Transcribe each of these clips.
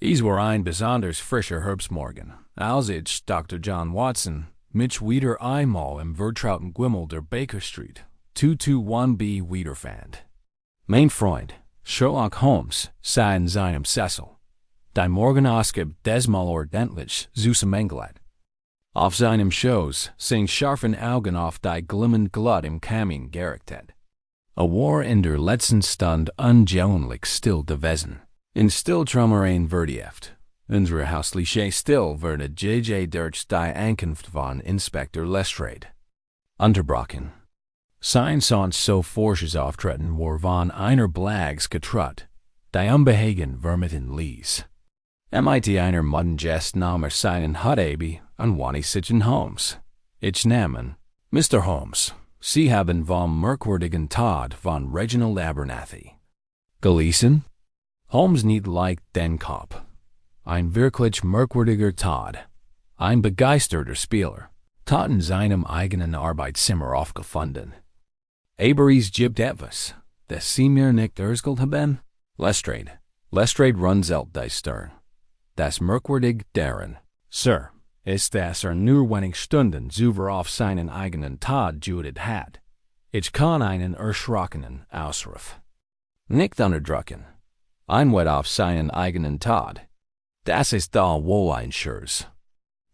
Dies war ein besonders frischer Herbstmorgen, als ich Dr. John Watson mich wieder einmal im vertrauten Gimmel der Baker Street 221b wiederfand. Mein Freund, Sherlock Holmes, sei in seinem Sessel. Die Morgenausgabe diesmal ordentlich zusammengelegt. Auf seinem Schoß sind scharfen Augen auf die glimmend Glut im Kamin gerichtet. War in der letzten Stunde ungewöhnlich still gewesen. In Stillträumereien vertieft. Unsere hausliche Still wurde J.J. durch die Ankunft von Inspektor Lestrade unterbrochen. Sein sonst so forsches Auftreten war von einer Blags getrut, die unbehagen vermitten ließ. Mit einer Muttengest nahm seinen Hutabi an Wanny Sichen Holmes. Ich namen, Mr. Holmes, Sie haben vom merkwürdigen Tod von Reginald Abernathy gelesen? Holmes nicht leicht den Kopf. Ein wirklich merkwürdiger Tod. Ein begeisterter Spieler. Tot in seinem eigenen Arbeitszimmer aufgefunden. Aber es gibt etwas, das Sie mir nicht erzählt haben? Lestrade runzelt die Stirn. Das merkwürdig darin, Sir, ist, dass nur wenig Stunden zuvor auf seinen eigenen Tod gejudet hat. Ich kann einen erschrockenen Ausruf nicht unterdrücken. Ein Wett auf seinen eigenen Tod. Das ist da wohl ein Scherz.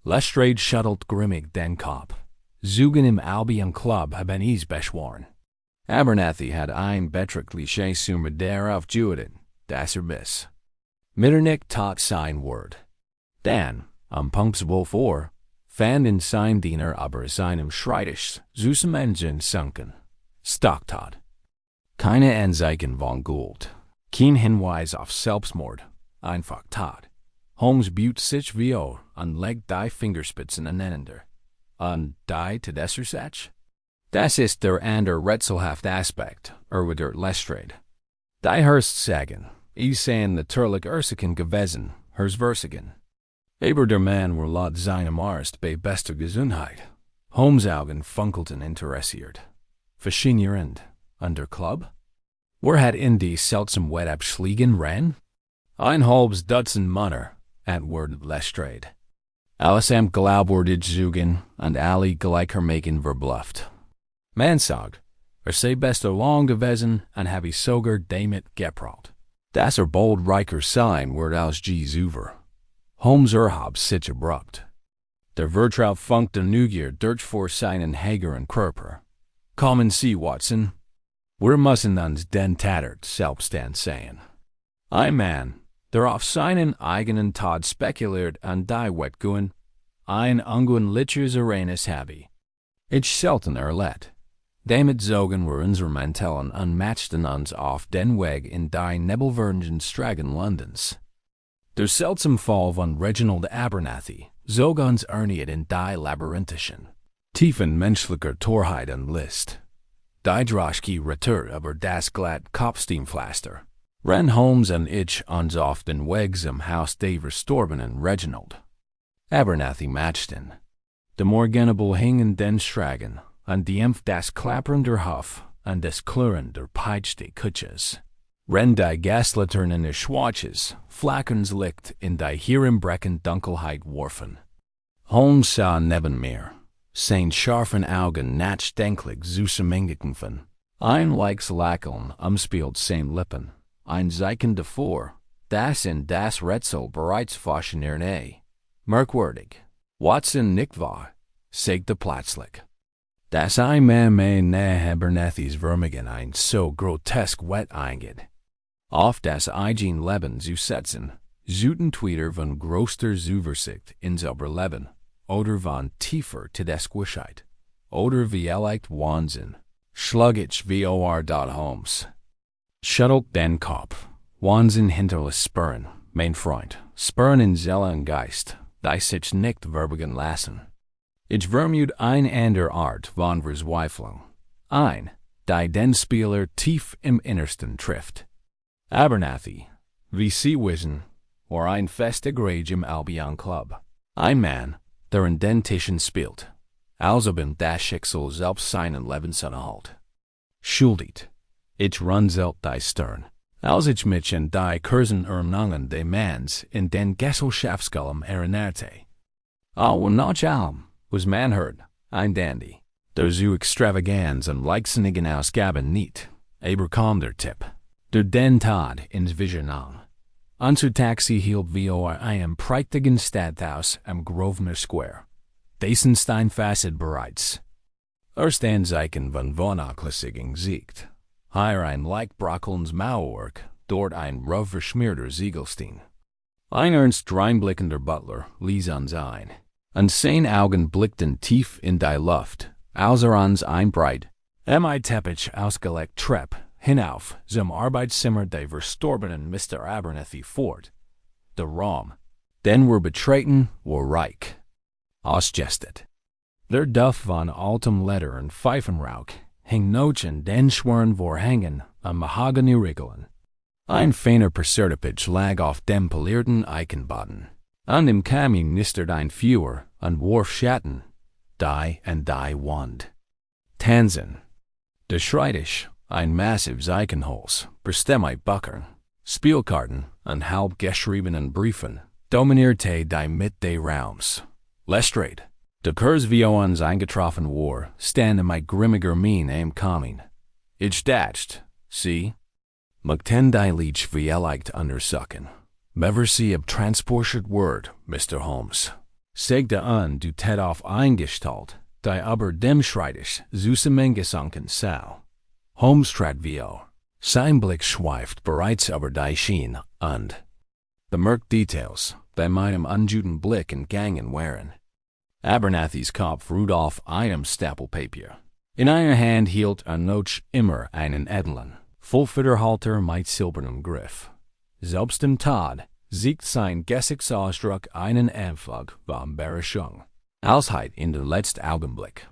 Lestrade schüttelt grimmig den Kopf. Zugen im Albion Club haben es beschworen. Abernathy hat ein beträchtliche Summe darauf gejudet, das bis Mitternacht tat sein Wort. Dann, am Punkt 12 Uhr, fand in sein Diener aber seinem Schreibtisch zusammengen sunken. Stocktot. Keine Anzeichen von Gold. Kein Hinweis auf Selbstmord. Einfach tot. Holmes buht sich wie und legt die Fingerspitzen aneinander. Und die Tedessersatz? Das ist der andere rätselhafte Aspekt, erwidert Lestrade. Die Hörst sagen, es seien natürlich Ursachen gewesen, Versigen. Aber der Mann war laut seinem Arzt bei bester Gesundheit. Holmes' Augen funkelten interessiert. Faszinierend. Und der Club? Hat in die seltsam Wettabschlägen ran? Ein halbes Dutzend Männer, antwortet Lestrade. Alles am glaubwürdig zugen und alle gleichermaßen verblüfft. Man sagt, sei best lang gewesen und habe sogar damit geprallt. Das bold reicher sein wird als zuver. Holmes hab sich abrupt. Der Vertraut funkte Neugier durch vor seinen hageren Körper. Kommen Sie, Watson. Wir müssen uns den Tatort selbst ansehen. Ein Mann, der auf seinen eigenen Tod spekuliert und die Wettguen, ein ungründliches Ereignis habe. Ich selten erlebt. Damit zogen wir unsere Mantellen und matchten uns auf den Weg in die nebelverden Stragen Londons. Der seltsame Fall von Reginald Abernathy zog uns erniet in die labyrinthischen Tiefen menschlicher Torheit und List. Die Droschke retour über das glatt Kopfsteinpflaster. Ran Holmes und ich uns auf den Weg zum Haus des verstorbenen Reginald Abernathy matchten. De Morgenabel hing in den Stragen, und dämpft das Klappern der Huff und das Klirren der Peitsch des Kutsches. Ren die Gaslaternen des Schwarzes, flackerns Licht in die hier im Brecken Dunkelheit warfen. Holmes sah neben mir, sein scharfen Augen nachdenklich zusammengekunfen. Ein leichtes Lächeln umspielt sein Lippen, ein Zeichen davor, dass in das Rätsel bereits faszinierend, merkwürdig, Watson nicht war, sagte plötzlich. Das ein Mann nach Abernathys Vermigen ein so grotesk Wett eingeht. Auf das eigen Leben zu setzen, zuten Twitter von größter Zuversicht ins Überleben, oder von tiefer Tedesquischheit, oder vielleicht Wahnsinn, schlug ich vor. Holmes. Schüttelt den Kopf, Wahnsinn hinterlässt Spuren, mein Freund, Spuren in Seele und Geist, die sich nicht verbergen lassen. Ich vermute ein ander Art von Verzweiflung, die den Spieler tief im Innersten trifft. Abernathy, wie Sie wissen, war ein fester Rage im Albion Club. Ein Mann, der in den Tischen spielt, also bin das Schicksal selbst seinen Lebensunterhalt. Schuldig, ich runzelt die Stirn, Als ich mich in die Kursen de mans in den Gesellschaftskulm erinnerte. Noch allem was man hört, ein Dandy. Der zu extravagans und leichtsinnigen Ausgaben niet, aber kam der Tipp. Der den Tod ins Visional. Unser Taxi hielt vor einem prächtigen Stadthaus am Grosvenor Square. Dessen Steinfasset bereits. Erst ein Zeichen von Vernachlässigung siegt. Hier ein Leichtbrockelns Mauerwerk, dort ein rough verschmierter Ziegelstein. Ein ernst reinblickender Butler ließ uns ein. Und seine Augen blickten tief in die Luft, als uns ein breit, Teppich ausgelegt Treppe hinauf zum Arbeitszimmer der verstorbenen Mr. Abernethy fort. Der Raum, den wir betreten, war reich. Ausgestet. Der Duft von altem Leder und Pfeifenrauch hing noch in den schweren Vorhängen an Mahogany-Regeln. Ein feiner Persertipage lag auf dem polierten Eichenboden. An dem Kamin nistert ein Feuer und warf Schatten, die und die Wand. Tanzen. Der Schreibtisch, ein massives Eichenholz, bestimmt Buckern, Spielkarten und halb geschriebenen Briefen, dominierte die Mitte des Raums. Lestrade. Der Kurs wie uns eingetroffen war, stand mit grimmiger Mien am Kamin. Ich dacht, sie, möchten die Lied vielleicht untersuchen. Never see a transported word, Mr. Holmes. Segte an, du tät auf eingestalt, die aber dem Schreibtisch zusammengesunken sah. Holmes trat vio. Sein Blick schweift bereits über die Schiene und bemerkt Details, die meinem unguten Blick entgangen waren. Abernethys Kopf ruht auf einem Stapel Papier. In einer Hand hielt noch immer einen edlen, Vollfederhalter mit silbernem Griff. Selbst im Tod siegt sein Gesichtsausdruck einen Anflug von Überraschung. Alsheit in der letzten Augenblick.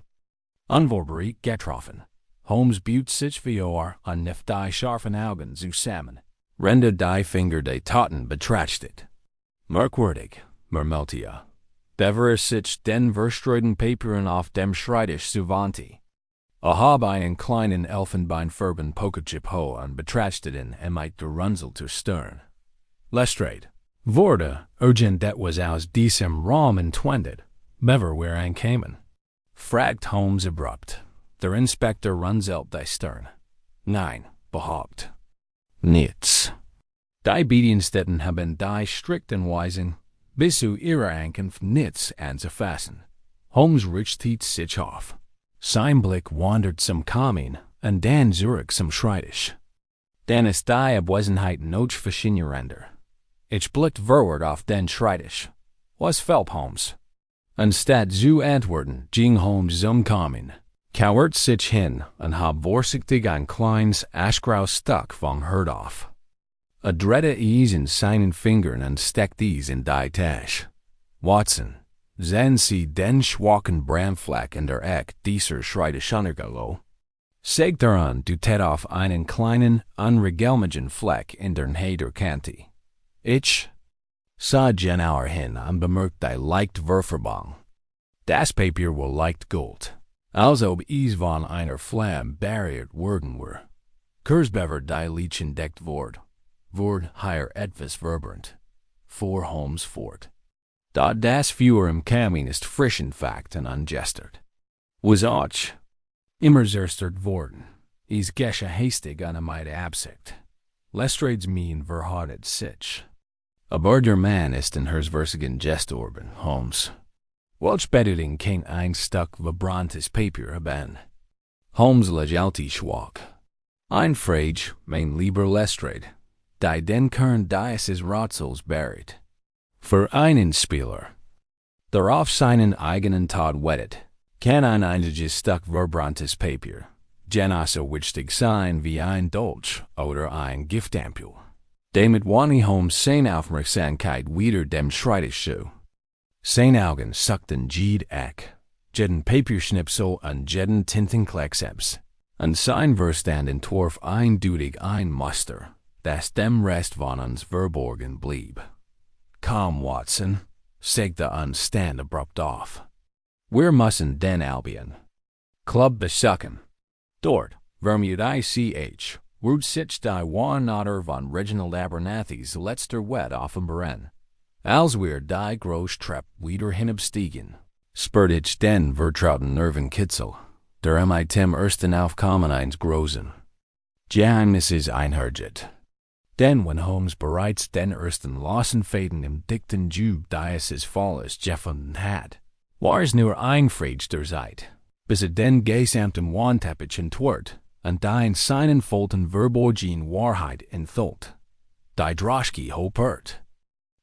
Unvorbereitet getroffen. Holmes büht sich vor und nicht die scharfen Augen zusammen. Rende die Finger de Toten betrachtet. Merkwürdig, murmelte er. Bever sich den verstreuten Paperen auf dem Schreibtisch zuwandte. Hab einen kleinen elfenbeinfarben Pokerchip ho und betrachteten mit gerunzelter Stirn. Lestrade. Wurde, urgent dat was aus diesem Raum entwendet, bever where einkamen. Fragt Holmes abrupt. Der Inspektor runzelt die Stirn. Nein, behaupt. Nichts. Die Bediensteten haben die strikten Weisen, bis zu ihrer Ankunft nichts anzufassen. Holmes richtet sich auf. Sein Blick wandert zum Kamin und dann zurück zum Schreibtisch. Dann ist die Abwesenheit noch faszinierender. Ich blickte vorwärts auf den Schreibtisch. Was fällt Holmes? Anstatt zu antworten, ging Holmes zum Kamin, kauert sich hin und hab vorsichtig ein kleines aschgraues Stück vom Herd auf. Drehte es in seinen Fingern und steckte es in die Tasche. Watson, sehen Sie den schwachen Brandfleck in der Ecke dieser Schreibtischuntergalo? Sagt an, du tät auf einen kleinen, unregelmäßigen Fleck in der Kante. Ich sah genauer hin und bemerkte die leicht Würfelbang. Das Papier war leicht Gold, als ob es von einer Flamme barriert worden war. Kurzbever die Licht entdeckt wurde hier etwas verbrand. Fuhr Holmes fort. Da das Feuer im Kamin ist frisch in Fact und ungestert. Was auch immer zerstört worden, is gesche hastig an meine Absicht. Lestrades Mien verhartet sich. Aber der Mann ist in hersversigen gestorben, Holmes. Welch bedeutung kein ein Stück verbranntes Papier haben? Holmes lächelte schwach. Ein Frage, mein lieber Lestrade, die den Kern dieses Rätsels buried. Für einen Spieler, der auf seinen eigenen Tod wettet, kann ein einziges Stück verbranntes Papier genauso wichtig sein wie ein Dolch oder ein Giftampel. Damit wandte Holmes seine Aufmerksamkeit wieder dem Schreibtisch zu. Seine Augen suchten jede Ecke, jeden Papierschnipsel und jeden Tintenkleckseps, und sein Verstand entwarf eindeutig ein Muster, das dem Rest von uns verborgen blieb. Komm, Watson, sagte uns Stan abrupt auf. Wir müssen den Albion Club besuchen. Dort, vermut ich Root sich die Warnotter von Reginald Abernathy's letzter Wet offenbaren. Als wir die Großtreppe wieder hinabstiegen, spürt ich den vertrauten Nervenkitzel, der am ersten Aufkommen eines Großen Geheimnisses einhergeht. Denn wenn Holmes bereits den ersten losen Faden im dichten Jub dieses Falles gefunden hat, war es nur einfried der Zeit, bis den gesamten Wandteppich entwirrt und die seinen Folten verborgen Wahrheit enthüllt. Die Droschke hopert.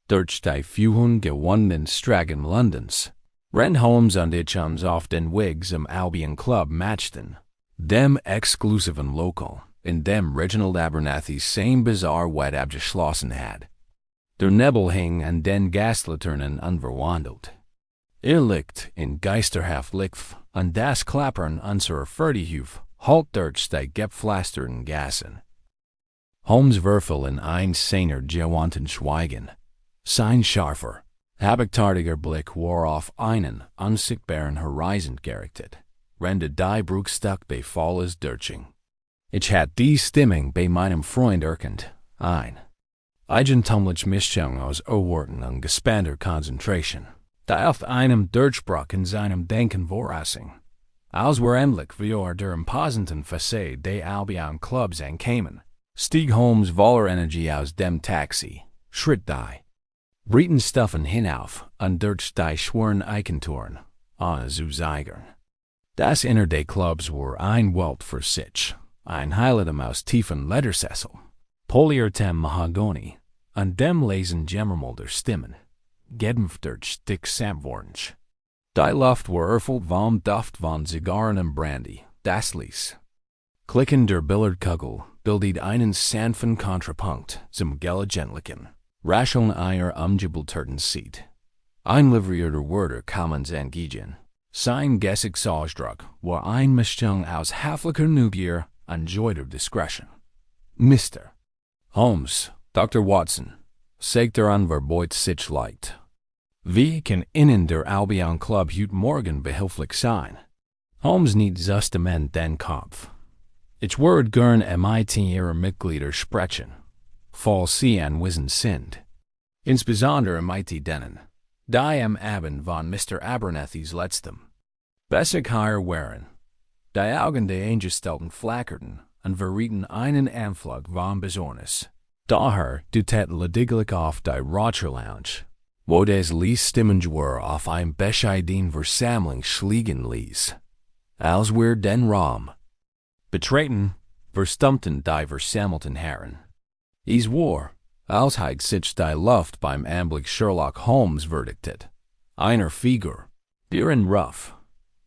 Durch die vielen gewonnenen Stragen Londons rennt Holmes und ich uns auf den Wigs im Albion Club matchten, dem exklusiven Lokal, in dem Reginald Abernathy sein bizarre Wet abgeschlossen had. Der Nebel hing an den Gaslaternen unverwandelt. Liegt in geisterhaft Licht und das Klappern unserer Fertighuf halt durch die gepflasterten Gassen. Holmes Würfel in ein seiner gewanten Schweigen. Sein scharfer, habaktartiger Blick war auf einen unsichtbaren Horizont gerichtet, rende die Bruchstück bei volles Durching. Ich hatte die Stimmung bei meinem Freund erkannt, ein eigentumliche Mischung aus Erwarten und gespannter Konzentration, die auf einem Durchbruch in seinem Denken vorausging. Als wir endlich vor der imposenten Fassade des Albion Clubs ankamen, stieg Holmes voller Energie aus dem Taxi, schritt die Breitenstufen hinauf und durch die schweren Eichentoren, ohne zu zögern. Das Inner des Clubs war ein Welt für sich, ein Heiligtum aus tiefen Ledersessel, poliertem Mahagoni, und dem leisen Gemurmel der Stimmen, gedämpft durch dick Samtworange. Die Luft war erfüllt vom Duft von Zigarren und Brandy, das ließ Klicken der Billardkugel bildet einen sanften Kontrapunkt zum gelegentlichen Rascheln einer umgebelterten Seat. Ein livrierter Wörter kamen angehen. Sein Gesichtsausdruck war ein Mischung aus höflicher Neugier und joyter Diskretion. Mr. Holmes, Dr. Watson, sagt Anverbeut sich leicht. Wie kann Ihnen der Albion Club heute Morgen behilflich sein? Holmes niet justement den Kopf. Ich würde gern mit Ihrer Mitglieder sprechen, falls Sie anwesend sind. Insbesondere mit denen, die am Abend von Mr. Abernathy's letztem Bessig hier waren. Die Augen der Angestellten flackerten und verrieten einen Anflug von Besorgnis. Daher dutet lediglich auf die Rocher-Lounge, wo des Lies-Stimmengeschwür auf ein bescheiden Versammlung schliegen ließ. Als wir den Raum betreten, verstummten die versammelten Herren. Es war, als hätte sich die Luft beim Anblick Sherlock Holmes verdictet. Einer Figur, deren Ruff,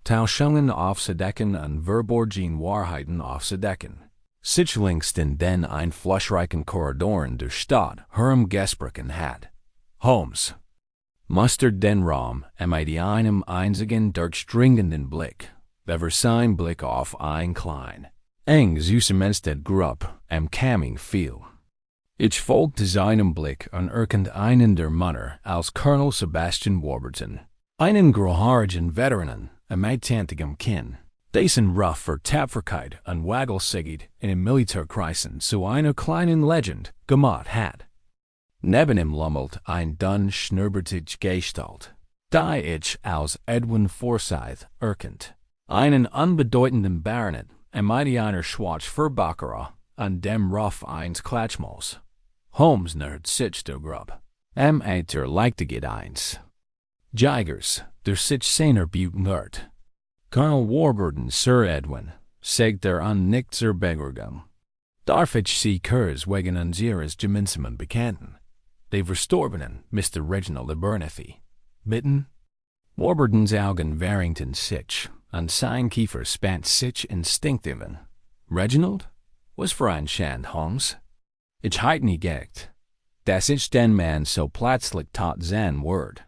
Tauschungen aufzudecken und verborgen Wahrheiten aufzudecken, sich links in den einflussreichen Korridoren der Stadt herumgesprochen hat. Holmes mustert den Raum mit einem einzigen durchdringenden Blick, bever sein Blick auf ein klein, eng zusammengesetzte Gruppe am Coming fiel. Ich folgte seinem Blick und erkannte einen der Männer als Colonel Sebastian Warburton, einen grauhaarigen Veteranen mit tantigem Kinn, dessen Ruff für Tapferkeit und Waggelsigkeit in einem Militärkreisen zu einer kleinen Legend gemacht hat. Neben ihm lummelt ein dünn schnurrbartige Gestalt, die ich als Edwin Forsyth erkannt, einen unbedeutenden Baronet mit einer Schwarz für Baccarat und dem Ruff eines Klatschmals. Holmes nähert sich der Gruppe, der Leichtigkeit eins. Jaegers, der sich seiner Büten hört. Colonel Warburton, Sir Edwin, sagt nickt zur Begrüßung. Darf ich Sie kurz wegen unseres gemeinsamen Bekannten, de verstorbenen Mr. Reginald Abernathy, bitten? Warburtons Augen verringten sich, und sein Kiefer spannt sich instinktiv an. Reginald? Was für ein Schand, Holmes? Ich heit nie gedacht, dass ich den Mann so plötzlich tot sein würde.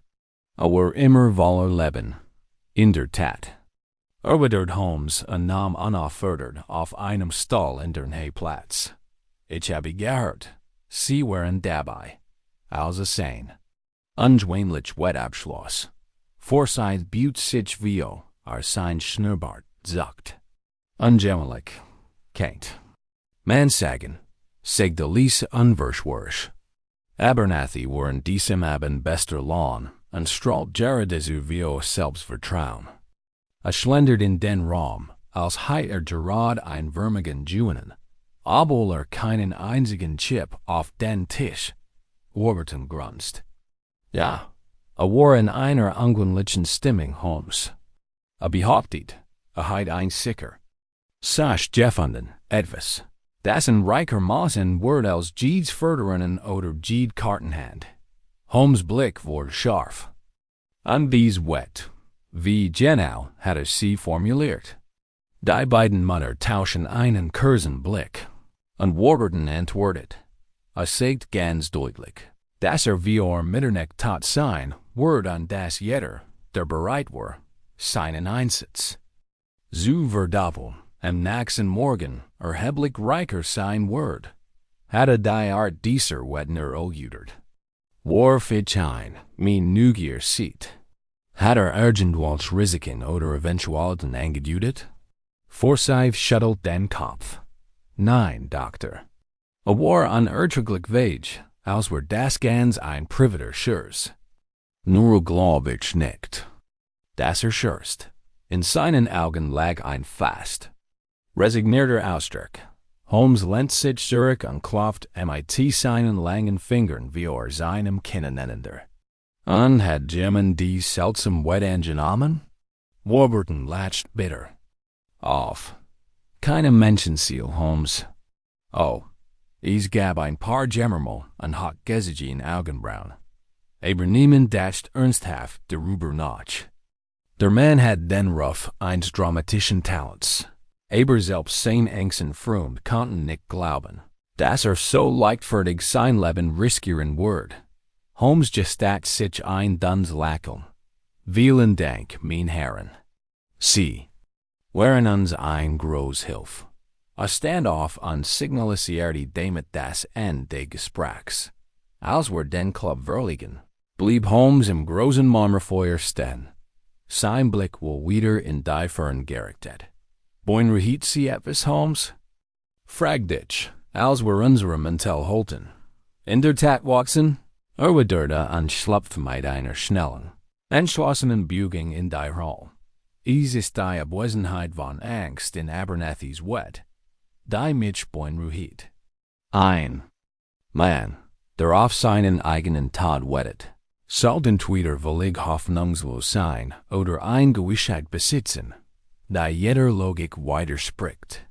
Aber immer voller Leben, in der Tat. Erwidert Holmes und nahm unaufgefordert auf einem Stuhl in der Hayplatz. Ich habe gehört, Sie waren dabei. Also sein ungewöhnlich Wettabschluss. Forsyth büht sich sein Schnurrbart sagt. Ungewöhnlich, Kate. Man sagen, seg de Lise unverschwörsch. Abernathy waren diesem Abend bester Lawn, en stralt Gerardesu vio selbst vertrauen. Schlendert in den Raum, als heit Gerard ein Vermigen Juenen, obwohl keinen einzigen Chip auf den Tisch. Warburton grunzt. Ja, war in einer ungewöhnlichen Stimmung, Holmes. Behauptet, heit ein Sicker. Sach gefunden, etwas. Das ein reichermaßen Wort als Jeeds Förderungen oder Jeed Kartenhand. Holmes' Blick wurde scharf. An dies wet, wie genau hatte sie formuliert. Die beiden Männer tauschen einen kurzen Blick. Und Warburton antwortet. Sagt ganz deutlich, dass wie Mitternacht tat sein Wort an das jeder, der bereit war, seinen Einsatz. Zu verdoppeln, am nächsten Morgen erheblich reicher sein Wort. Hatte die Art dieser Wettner erläutert. Warf ich ein, mein Neugier sieht. Hat irgendwelche Risiken oder Eventualitäten angedeutet? Forsyth schüttelt den Kopf. Nein, Doktor. War unerträglich weich, als wär das ganz ein privater Scherz. Nur glaub ich nicht. Das Scherz. In seinen Augen lag ein fast, resignierter Ausdruck. Holmes lehnt sich zurück und klopft mit seinen langen Fingern wie seinem Kinn aneinander. Und hat Jemmen die seltsam Wettengine Namen? Warburton lacht bitter. Auf. Keine Menschenziel, Holmes. Oh, ich gab ein paar Jämmermal und hat gesigen Augenbrauen. Aber niemand dacht ernsthaft darüber nach. Der Mann hat den Ruf eines dramatischen Talents. Aber selbst sein engsten Freund konnten nicht glauben, dass so leichtfertig sein Leben riskieren würde. Holmes gestat sich ein duns Lächeln. Vielen Dank, mein Herren. Sie waren uns ein groß Hilf. A Standoff an signalisierte damit das Ende des Gesprächs. Als wir den Club verliegen, blieb Holmes im großen Marmorfeuer stehen. Sein Blick war wieder in die Fern gerichtet. Boinrehit Sie etwas, Holmes? Frag dich, als wir unserem Mantel holten. In der Tat, Watson? Erwiderte und schlüpfte mit einer schnellen, entschlossenen Beugung in die Hall. Es ist die Abwesenheit von Angst in Abernathys Wett, die mich beunruhigt. Ein Mann, der auf seinen eigenen Tod wettet, sollte entweder völlig hoffnungslos sein oder eine Gewissheit besitzen, die jeder Logik widerspricht.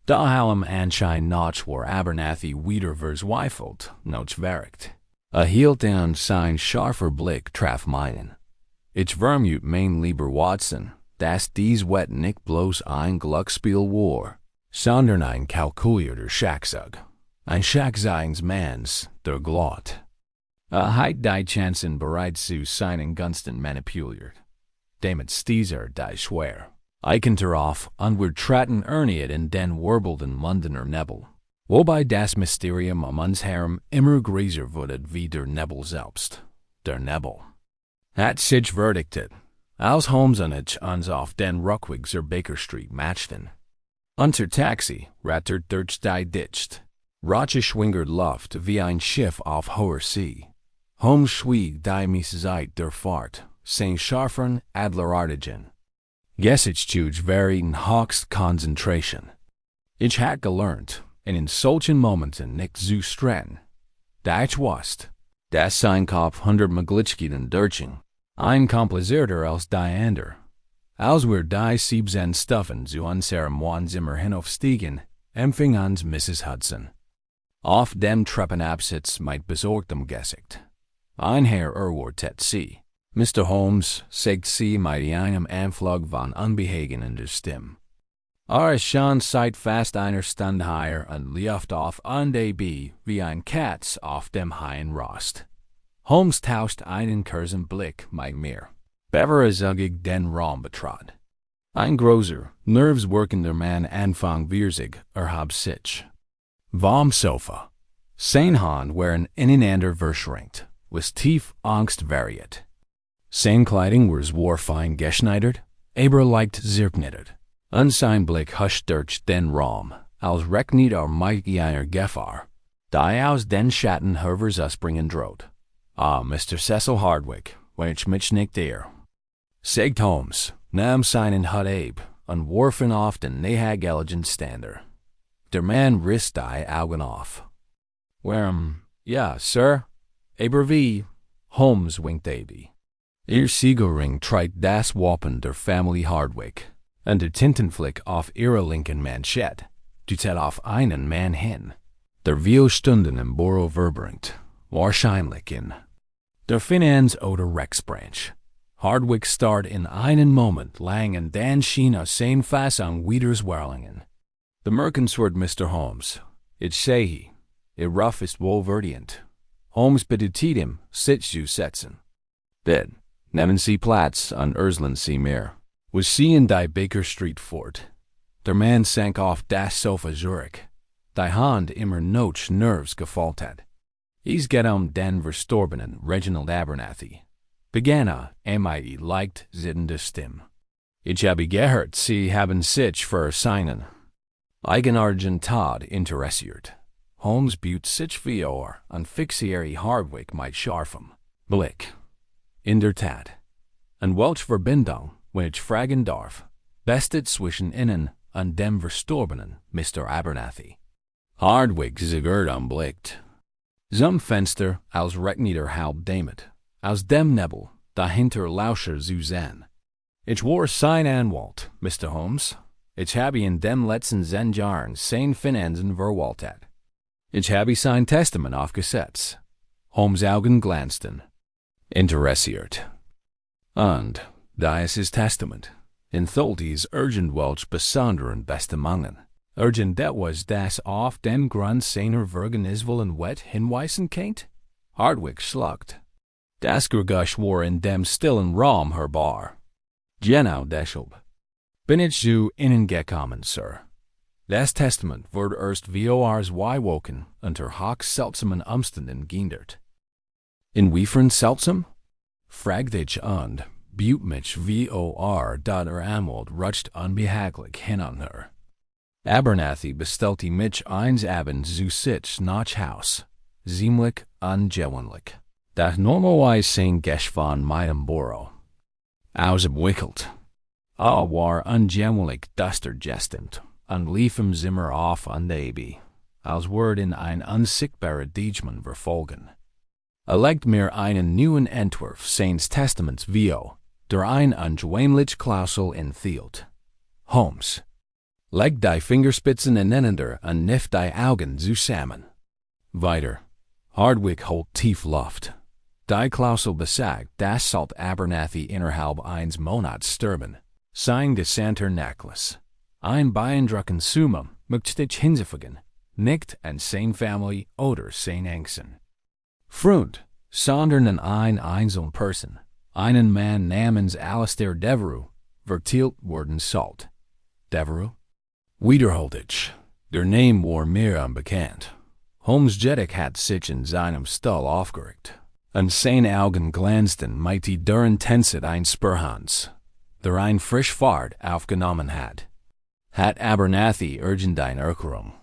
Da allem Anschein nach war Abernathy wieder verzweifelt, noch werkt. Hielt und sein scharfer Blick traf meinen. Ich vermute mein lieber Watson, dass dies Wett nicht bloß ein Glücksspiel war, sondern ein kalkulierter Schachzug. Ein Schachzugsmanns, der Glot. Heit die Chancen bereits zu seinen Gunsten manipuliert. Damit stieser die schwer. Eichenter auf und wir traten erniet in den wirbelnden Londoner Nebel. Wobei das Mysterium uns Herren immer größer wurde wie der Nebel selbst. Der Nebel hat sich verdictet, als Holmes und ich uns auf den Rückweg zur Baker Street matchten. Unser Taxi rattert durch die Dicht. Rache schwingert Luft wie ein Schiff auf hoher See. Holmes schwieg die Mieszeit der Fahrt, sein scharfern Adlerartigen. Gesichtszüge waren höchst Konzentration. Ich hatte gelernt, in solchen Momenten nicht zu streiten. Da ich wusste, dass sein Kopf 100 Möglichkeiten durchging, ein komplizierter als die andere. Als wir die 17 Stufen zu unserem Wohnzimmer hinaufstiegen, empfing uns Mrs. Hudson. Auf dem Treppenabsatz mit besorgtem Gesicht. Ein Herr erwartet sie. Mr. Holmes, sagt sie mit einem Anflug von Unbehagen in der Stimme. Ist schon seit fast einer Stunde hier und liegt auf an die wie ein Katz auf dem heißen Rost. Holmes tauscht einen kurzen Blick mit mir, bevor zügig den Raum betrat. Ein großer, nervsworkender Mann Anfang 40 erhob sich. Vom Sofa. Sein Hand waren ineinander verschränkt, was tief Angst variiert. Sein Kleidung war fein geschneidert, aber leicht zerknittert. Und sein Blick huscht durch den Raum, als recht niet our mighty einer Gefahr. Die aus den Schatten hervers us bringen droht. Mr. Cecil Hardwick, wench mich nicht der. Segt Holmes, nam seinen hat Abe, und warfen oft den nehag elegant stander. Der man riss die Augen auf. Ja, Sir, aber wie? Holmes winked Abe. Ihr Siegelring treit das Wappen der Family Hardwick, und der Tintenflick auf ihrer linken Manschette, deutet auf einen Mann hin. Der viel Stunden im Borough verbrängt, wahrscheinlich in der Finanz oder Rexbranch. Hardwick starrt in einen Moment lang und dann schien sein Fass an Wieders Warlingen. The Merkensword Mr. Holmes, ich sehe, ihr Ruff ist wohlverdient. Holmes bittet ihm, sich zu setzen. Then, nehmen Sie Platz an Ursland Sie mehr. Was Sie in die Baker Street fort. Der Mann sank auf das Sofa Zurich. Die Hand immer noch Nerves gefaltet. He's get den verstorbenen Reginald Abernathy. Begann mich leicht zittende Stimme. Ich habe gehört, Sie haben sich für seinen eigenen Tod interessiert. Holmes butte sich vor an fixiere Hardwick mit scharfem Blick. In der Tat. An welch Verbindung, wenn ich fragen darf, bestet zwischen Ihnen und dem verstorbenen Mr. Abernathy? Hardwick zigert anblickt. Zum Fenster als Recknieder halb dämmet, aus dem Nebel dahinter lauscher Suzanne. Ich war sein Anwalt, Mr. Holmes. Ich habe in dem letzten 10 Jahren sein Finanzen verwaltet. Ich habe sein Testament aufgesetzt. Holmes' Augen glanzten. Interessiert. Und, da ist his Testament, enthielt dies urgent welch besonderen Bestimmungen. Urgent dat was das auf den Grund seiner Verganiswillen wet hinweisen kennt? Hardwick schlucked. Das Gergush war in dem stillen Raum hörbar. Genau deshalb bin ich zu Ihnen gekommen, Sir. Das Testament wurde erst VORs Weiwoken unter hoch seltsamen Umständen geändert. Inwiefern seltsam? Fragte ich und, butte mich VOR, dat Anwalt rutscht unbehaglich hin an her. Abernathy bestellte mich eins Abends zu sich nach Haus, ziemlich ungewöhnlich. Das normalerweise sein Geschwan meinem Borough. Ausabwickelt. War ungewöhnlich duster gestimmt und lief im Zimmer auf und Abe, als würde in ein unsichtbarer Dietmann verfolgen. Legt mir einen neuen Entwurf seines Testaments vor, der ein ungewöhnlich Klausel enthielt. Holmes, leg die Fingerspitzen ineinander und kniff die Augen zusammen. Weiter. Hardwick holt tief Luft. Die Klausel besagt, das sollt Abernathy innerhalb eines Monats sterben. Sein Desanter Necklace. Ein beeindruckend Summe möchte ich hinzufügen, nicht an sein Family oder sein Ängsten. Freund, sondern an einzelne Person, einen Mann namens Alastair Devereux, vertielt worden sollt. Devereux? Wiederholt ich. Der Name war mir unbekannt. Holmes Jeddick hat sich in seinem Stall aufgeregt, und seine Augen glänzten mit der Intensität eines Spürhunds, der ein frisch Fahrt aufgenommen hat. Hat Abernathy irgendeine Erklärung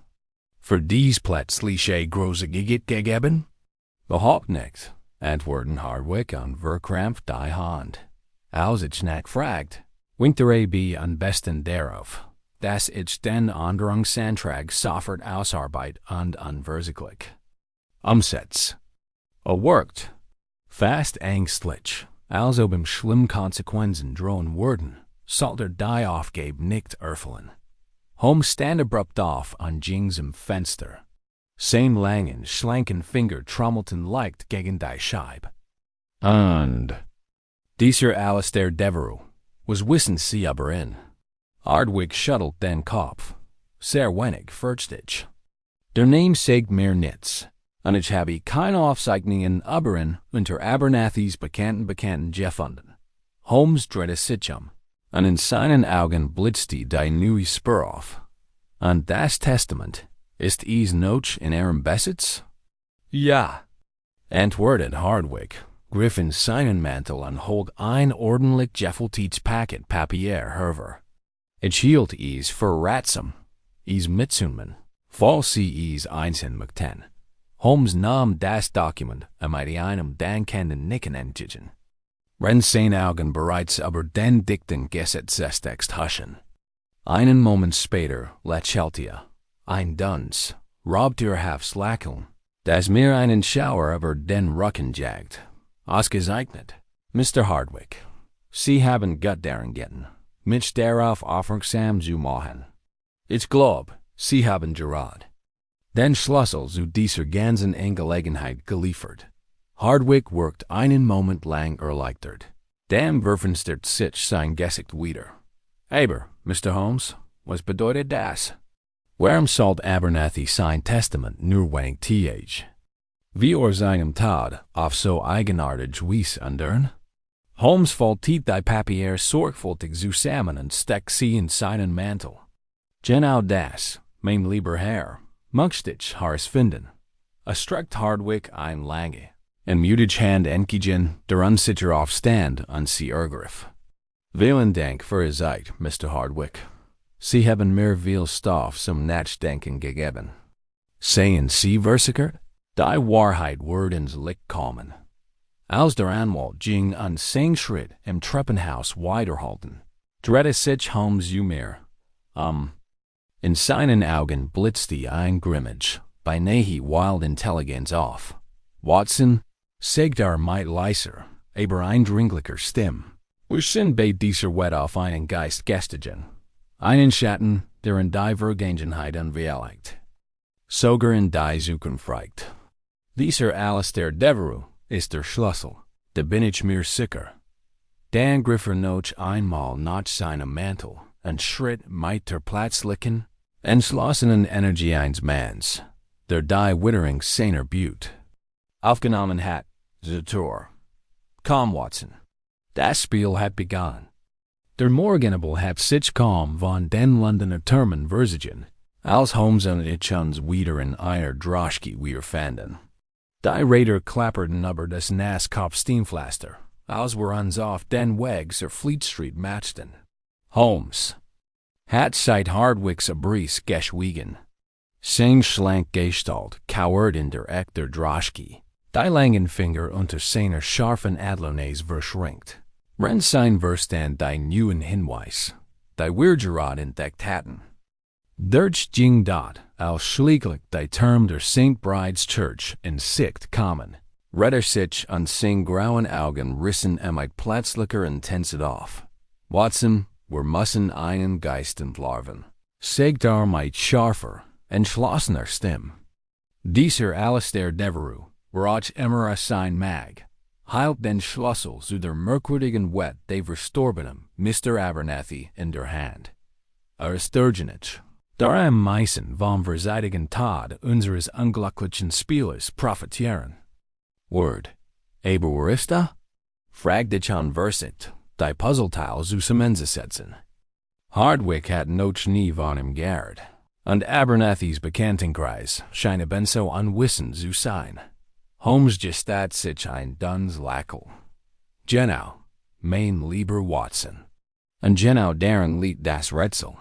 für dies plötzliche große Gigit gegeben? Überhaupt nicht, antworten Hardwick und verkrampft die Hand. Als ich nachfragt, winkt der AB am besten darauf, dass ich den Änderungsantrag sofort ausarbeit und unversichtlich umsetz. Wirkt. Fast ängstlich, als ob ihm schlimme Konsequenzen drohen würden, sollte die Aufgabe nicht erfüllen. Holmes stand abrupt auf und ging zum Fenster. Sein langen, schlanken Finger trommelten leicht gegen die Scheibe. Und dieser Alastair Devereux, was wissen Sie aber in? Hardwick schüttelt den Kopf. Sehr wenig, fürchte. Der Name sagt mir nichts, und ich habe keine Aufzeichnungen über ihn unter Abernathys bekannten gefunden. Holmes drehte sich und in seinen Augen blitzte die neue Spur auf. Und das Testament, ist es noch in Ihrem Besitz? Ja, antwortet Hardwick, griff in seinen Mantel und holt ein ordentlich gefülltes Paket Papier hervor. Ich hielt es für ratsam, is mitzunehmen. Falls sie es einzeln möchten. Holmes nahm das Dokument mit einem dankenden Nicken entgegen. Wenn seine Augen bereits über den dichten Gesetzestext huschen. Einen Moment später lächelte er. Ein Dunz, robbte ihr Lächeln, das mir einen Schauer über den Rücken jagt. Ausgezeichnet, Mr. Hardwick. Sie haben gut daran getan, mich darauf aufmerksam zu machen. Ich glaub, Sie haben gerade den Schlüssel zu dieser ganzen Angelegenheit geliefert. Hardwick wirkt einen Moment lang erleichtert. Dann verfinstert sich sein Gesicht wieder. Aber, Mr. Holmes, was bedeutet das? Warum sollte Abernathy sein Testament nur wenig th? Wie seinem Tod auf so eigenartig Weise ändern? Holmes faltet die Papiere sorgfältig zusammen und steckt sie in seinen Mantel. Genau das, mein lieber Herr, möchte ich herausfinden. Streckt Hardwick ein lange, mutige Hand entgegen, deren sicher Aufstand an sie ergriff. Vielen Dank für Ihre Zeit, Mr. Hardwick. Sie haben mir viel Stoff zum Nachdenken gegeben. Seien Sie versichert, die Wahrheit wird ins Licht kommen. Als der Anwalt ging an seinen Schritt im Treppenhaus weiterhalten, drehte sich Holmes zu mir. In seinen Augen blitzte ein Grimmage, beinahe wild Intelligenz auf. Watson, sagte mit leiser, aber eindringlicher Stimme. Wir sind bei dieser Wette auf einen Geist gestiegen. Einen Schatten, der in die Vergangenheit unverlegt. Sogar in die Zukunft reicht. Dieser Alistair Devereux ist der Schlüssel, da bin ich mir sicher. Dann griff noch einmal nach seinem Mantel und schritt mit der plötzlichen, entschlossenen Energie eines Manns, der die Witterung seiner Beaut aufgenommen hat, zur Tür. Komm, Watson. Das Spiel hat begonnen. Der Morgenabel hat sich kaum von den Londoner Türmen verzigen, als Holmes und ich uns wieder in einer Droschke wiederfanden. Die Räder klapperten über das Nasskopf-Steinpflaster, als wir uns auf den Weg zur Fleet Street machten. Holmes hat seit Hardwicks Abriss geschwiegen. Sein schlank Gestalt kauert in der Eck der Droschke, die langen Finger unter seiner scharfen Adlernaise verschränkt. Wenn sein Verstand die neuen Hinweis, die wir gerade entdeckt hatten. Durch ging dort, als schließlich die Term der St. Bride's Church in Sicht kamen, redder sich an seinen grauen Augen rissen mit plötzlicher Intensität auf. Watson, wir müssen einen Geist entlarven, sagte mit scharfer, entschlossener Stimme. Dieser Alistair Devereux, wird immer sein mag, hielt den Schlüssel zu der merkwürdigen Wette des verstorbenen Mr. Abernathy in der Hand. Sturgenich, der am meisten vom verzeitigen Tod unseres unglücklichen Spielers profitieren. Word, aber wo ist er? Fragte ich unversicht, die Puzzleteile zusammenzusetzen. Hardwick hat noch nie von ihm gehört, und Abernathys Bekanntenkreis scheint ben so unwissend zu sein. Holmes gestat sich ein duns Lächeln. Genau, mein lieber Watson. Und genau darin liegt das Rätsel.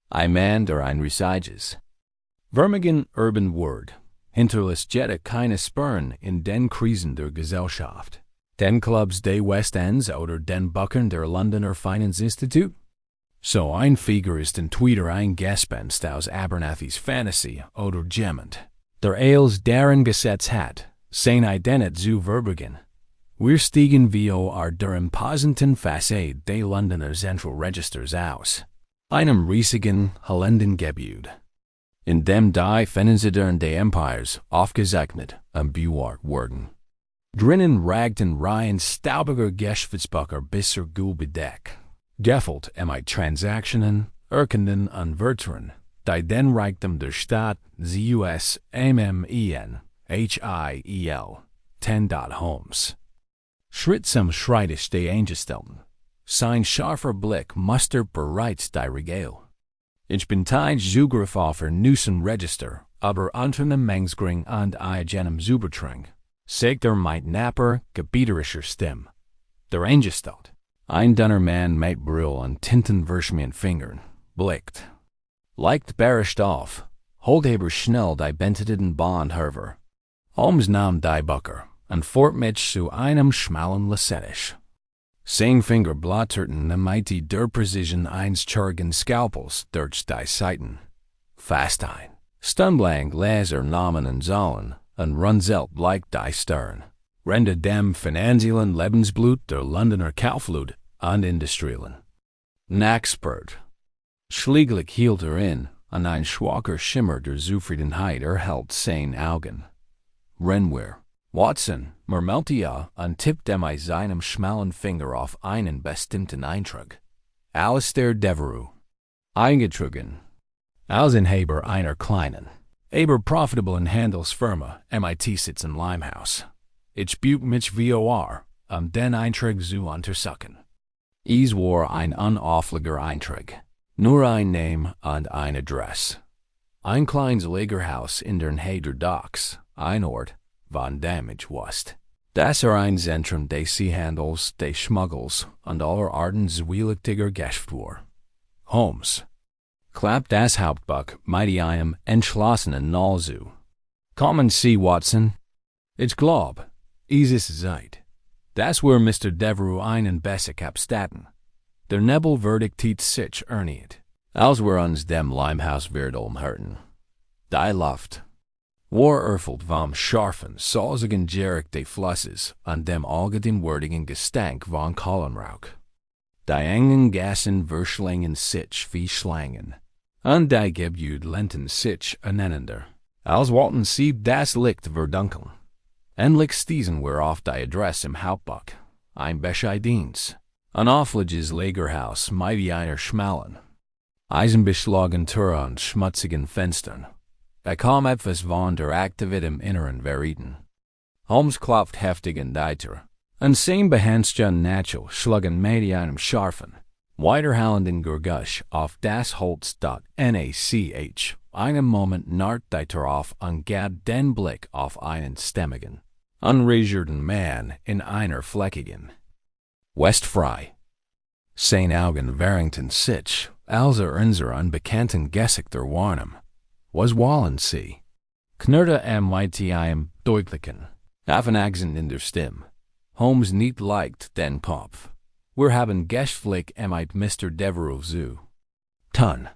Ein Mann, der ein Reisiges. Vermigen Urban Word, hinterlässt jeder keine Spuren in den Krisen der Gesellschaft. Den Clubs des West Ends oder den Buckern der Londoner Finanzinstitut? So ein Figur ist entweder ein Gespenst aus Abernathys Fantasy oder jemand, der als darin gesetzt hat, sein Identität zu verbergen. Wir stiegen via der imposenten Fassade des Londoner Central Registers aus, einem riesigen, hellenden Gebäude, in dem die Finanzidern des Empires aufgezeichnet und bewacht wurden. Drinnen ragten Reihen staubiger Geschäftsbücher bis zur Gulbedeck, gefüllt mit Transaktionen, Urkunden und Wörtern, die den Reichtum der Stadt ZUS MMEN HIEL 10. Holmes. Schritt zum Schreibtisch des Angestellten. Sein scharfer Blick mustert bereits die Regale. Ich bin kein Zugriff auf Nussen Register, aber unter einem Mengsgring und eigenem Zubertrang, sagt mit napper, gebieterischer Stimme. Der Angestellte, ein dünner Mann mit Brill und tintenverschmiert Fingern, blickt. Leicht berischt auf, Holdhaber schnell die benteten Bond herver. Holmes nahm die Bucker, und fort mich zu einem schmalen Lassettisch. Sein Finger blatterten mighty der Precision eins Chirurgen Scalpels durch die Seiten. Fast ein. Stunblank Laser Namen und Zahlen, und runzelt like die Stern. Rende dem finanziellen Lebensblut der Londoner Kaufleute und Industriellen. Expert. Schlieglich hielt in, und ein schwacher Schimmer der Zufriedenheit erhellt sein Augen. Renwer. Watson, murmelte und tippte mit seinem schmalen Finger auf einen bestimmten Eintrag. Alistair Devereux. Eingetragen. Als Inhaber einer kleinen, aber profitablen Handelsfirma, MIT-Sitz in Limehouse. Ich büte mich vor, den Eintrag zu untersuchen. Es war ein unauffälliger Eintrag. Nur ein Name und ein Adress. Ein kleines Lagerhaus in der Nähe der Docks, ein Ort, von dem ich wusste. Das ein Zentrum des Seehandels, des Schmuggels und aller Arten zwielichtiger Geschäft war. Holmes klappt das Hauptbuch mit einem entschlossenen Null zu. Kommen Sie, Watson. Ich glaub, es ist Zeit. Das war Mr. Devereux einen Bessic abstatten. Der Nebel verdictiert sich erniet, als wir uns dem Limehouse wird umhörten. Die Luft war erfüllt vom scharfen, salzigen Geruch des Flusses und dem allgegenwärtigen Gestank von Kohlenrauch. Die engen Gassen verschlingen sich wie Schlangen, und die Gebäude lehnten sich aneinander, als wollten sie das Licht verdunkeln. Endlich stießen wir auf die Adresse im Hauptbuch, ein Bescheidienst, ein aufliches Lagerhaus mit einer schmalen, eisenbeschlagenen Tür und schmutzigen Fenstern. Kaum etwas von der Aktivität im Inneren verrieten. Holmes klopft heftig in die Tür, und sein Behandstern Nachel schlugen mit einem scharfen, weiterhallenden Gurgusch auf das Holz. Nach einem Moment narrt die Tür auf und gab den Blick auf einen stämmigen, unregerten Mann in einer fleckigen Westfrei. Sein Augen verringten sich, als unser unbekannten Gesichter warnem. Was wollen Sie? Knurrte mit einem deutlichen, halben Akzent in der Stimme. Holmes nicht leicht den Kopf. Wir haben Gespräch mit Mr. Devereux zu. Tun.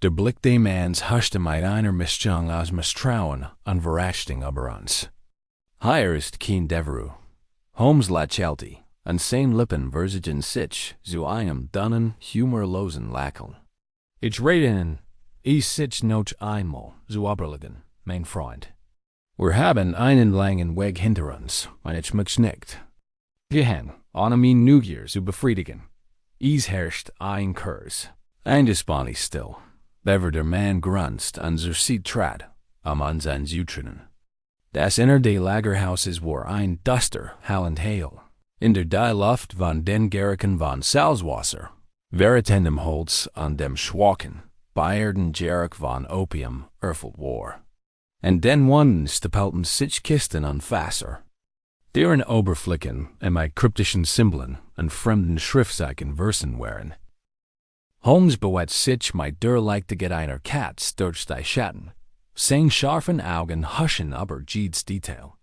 Der Blick des Manns huschte mit einer Mischung aus Misstrauen und Verachtung über uns. Hier ist kein Devereux. Holmes lächelte, und sein Lippen verzigen sich zu einem dünnen, humorlosen Lächeln. Ich rede Ihnen, es sich noch einmal zu überlegen, mein Freund. Wir haben einen langen Weg hinter uns, und ich möchte nicht gehen, ohne mein Neugier zu befriedigen. Es herrscht ein Kurs. Eingespannt still. Bever der Mann grunzt und zur Seite trat, uns anzutrennen. Das Inner des Lagerhauses war ein Duster, hallend Hail. In der die Luft von den Gerichen von Salzwasser, veritendem Holz und dem schwachen, beierden Geruch von Opium erfüllt war. Und den Wunden stapelten sich Kisten und Fässer. Deren Oberflächen mit kryptischen Symbolen und fremden Schriftzeichen versen waren. Holmes bewegt sich mit der Leichtigkeit einer Katz durch die Schatten. Sein scharfen Augen huschen über jedes Detail.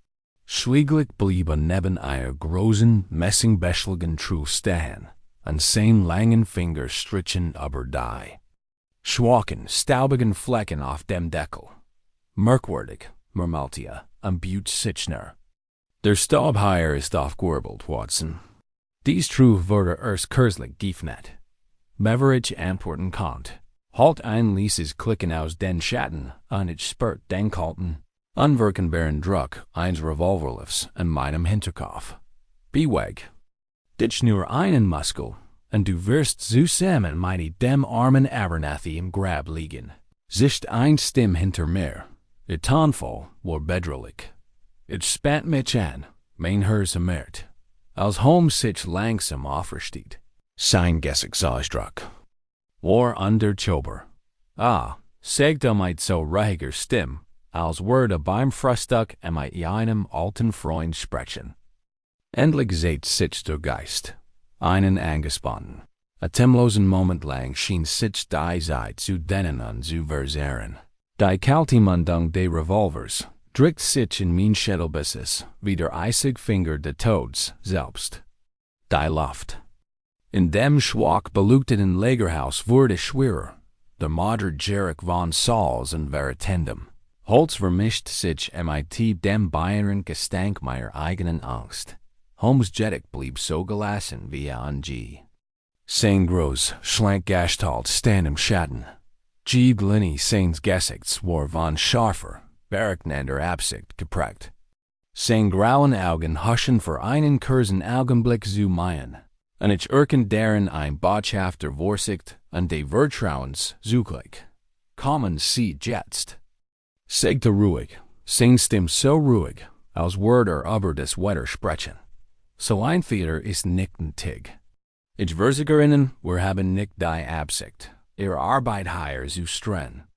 Schwieglich blieben neben einer großen, messingbeschlagen Truhe stehen, und sein langen Finger strichen über die schwachen, staubigen Flecken auf dem Deckel. Merkwürdig, murmelte und büt sich näher. Der Staub hier ist aufgewirbelt, Watson. Dies Truhe wurde erst kürzlich geöffnet. Beverage antworten konnte. Halt ein leises Klicken aus den Schatten, und ich spürt den kalten, unwirkenbaren Druck eines Revolverlifts in meinem Hinterkopf. Beweg. Dich nur einen Muskel, und du wirst zusammen mit dem armen Abernathy im Grab liegen. Sicht ein Stimme hinter mir. Ihr Tonfall war bedrohlich. Ich spannt mich an, mein Herz ermert, als Holmes sich langsam aufersteht. Sein Gesichtsausdruck war underchober. Sagte mit so ruhiger Stimme, als würde beim Frühstück mit einem alten Freund sprechen. Endlich seht sich der Geist, einen angespannt, A temlosen moment lang schien sich die Zeit zu denen an zu verzehren. Die Kaltimandung des Revolvers drückt sich in mein Schädelbisses wie der eisig Finger des Todes selbst. Die Luft. In dem schwach beleuchteten Lagerhaus wurde schwerer. Der Moder Jerick von Sauls und Veritendum. Holz vermischt sich mit dem Bayern Gestank meiner eigenen Angst. Holmes Jeddick blieb so gelassen wie G. Sein groß, schlank Gestalt stand im Schatten. G. Glinny seines Gesichts war von scharfer, berechnender Absicht geprägt. Sein grauen Augen huschen für einen kurzen Augenblick zu meien. Und ich deren ein boshafter Vorsicht und de Vertrauens zugleich. Kommen Sie jetzt. Sagte ruhig, sein Stimme so ruhig, als würde über das Wetter sprechen. So ein Theater ist nicht ein Tig. Ich Versicherinnen, wir haben nicht die Absicht, ihre Arbeit hier zu strengen.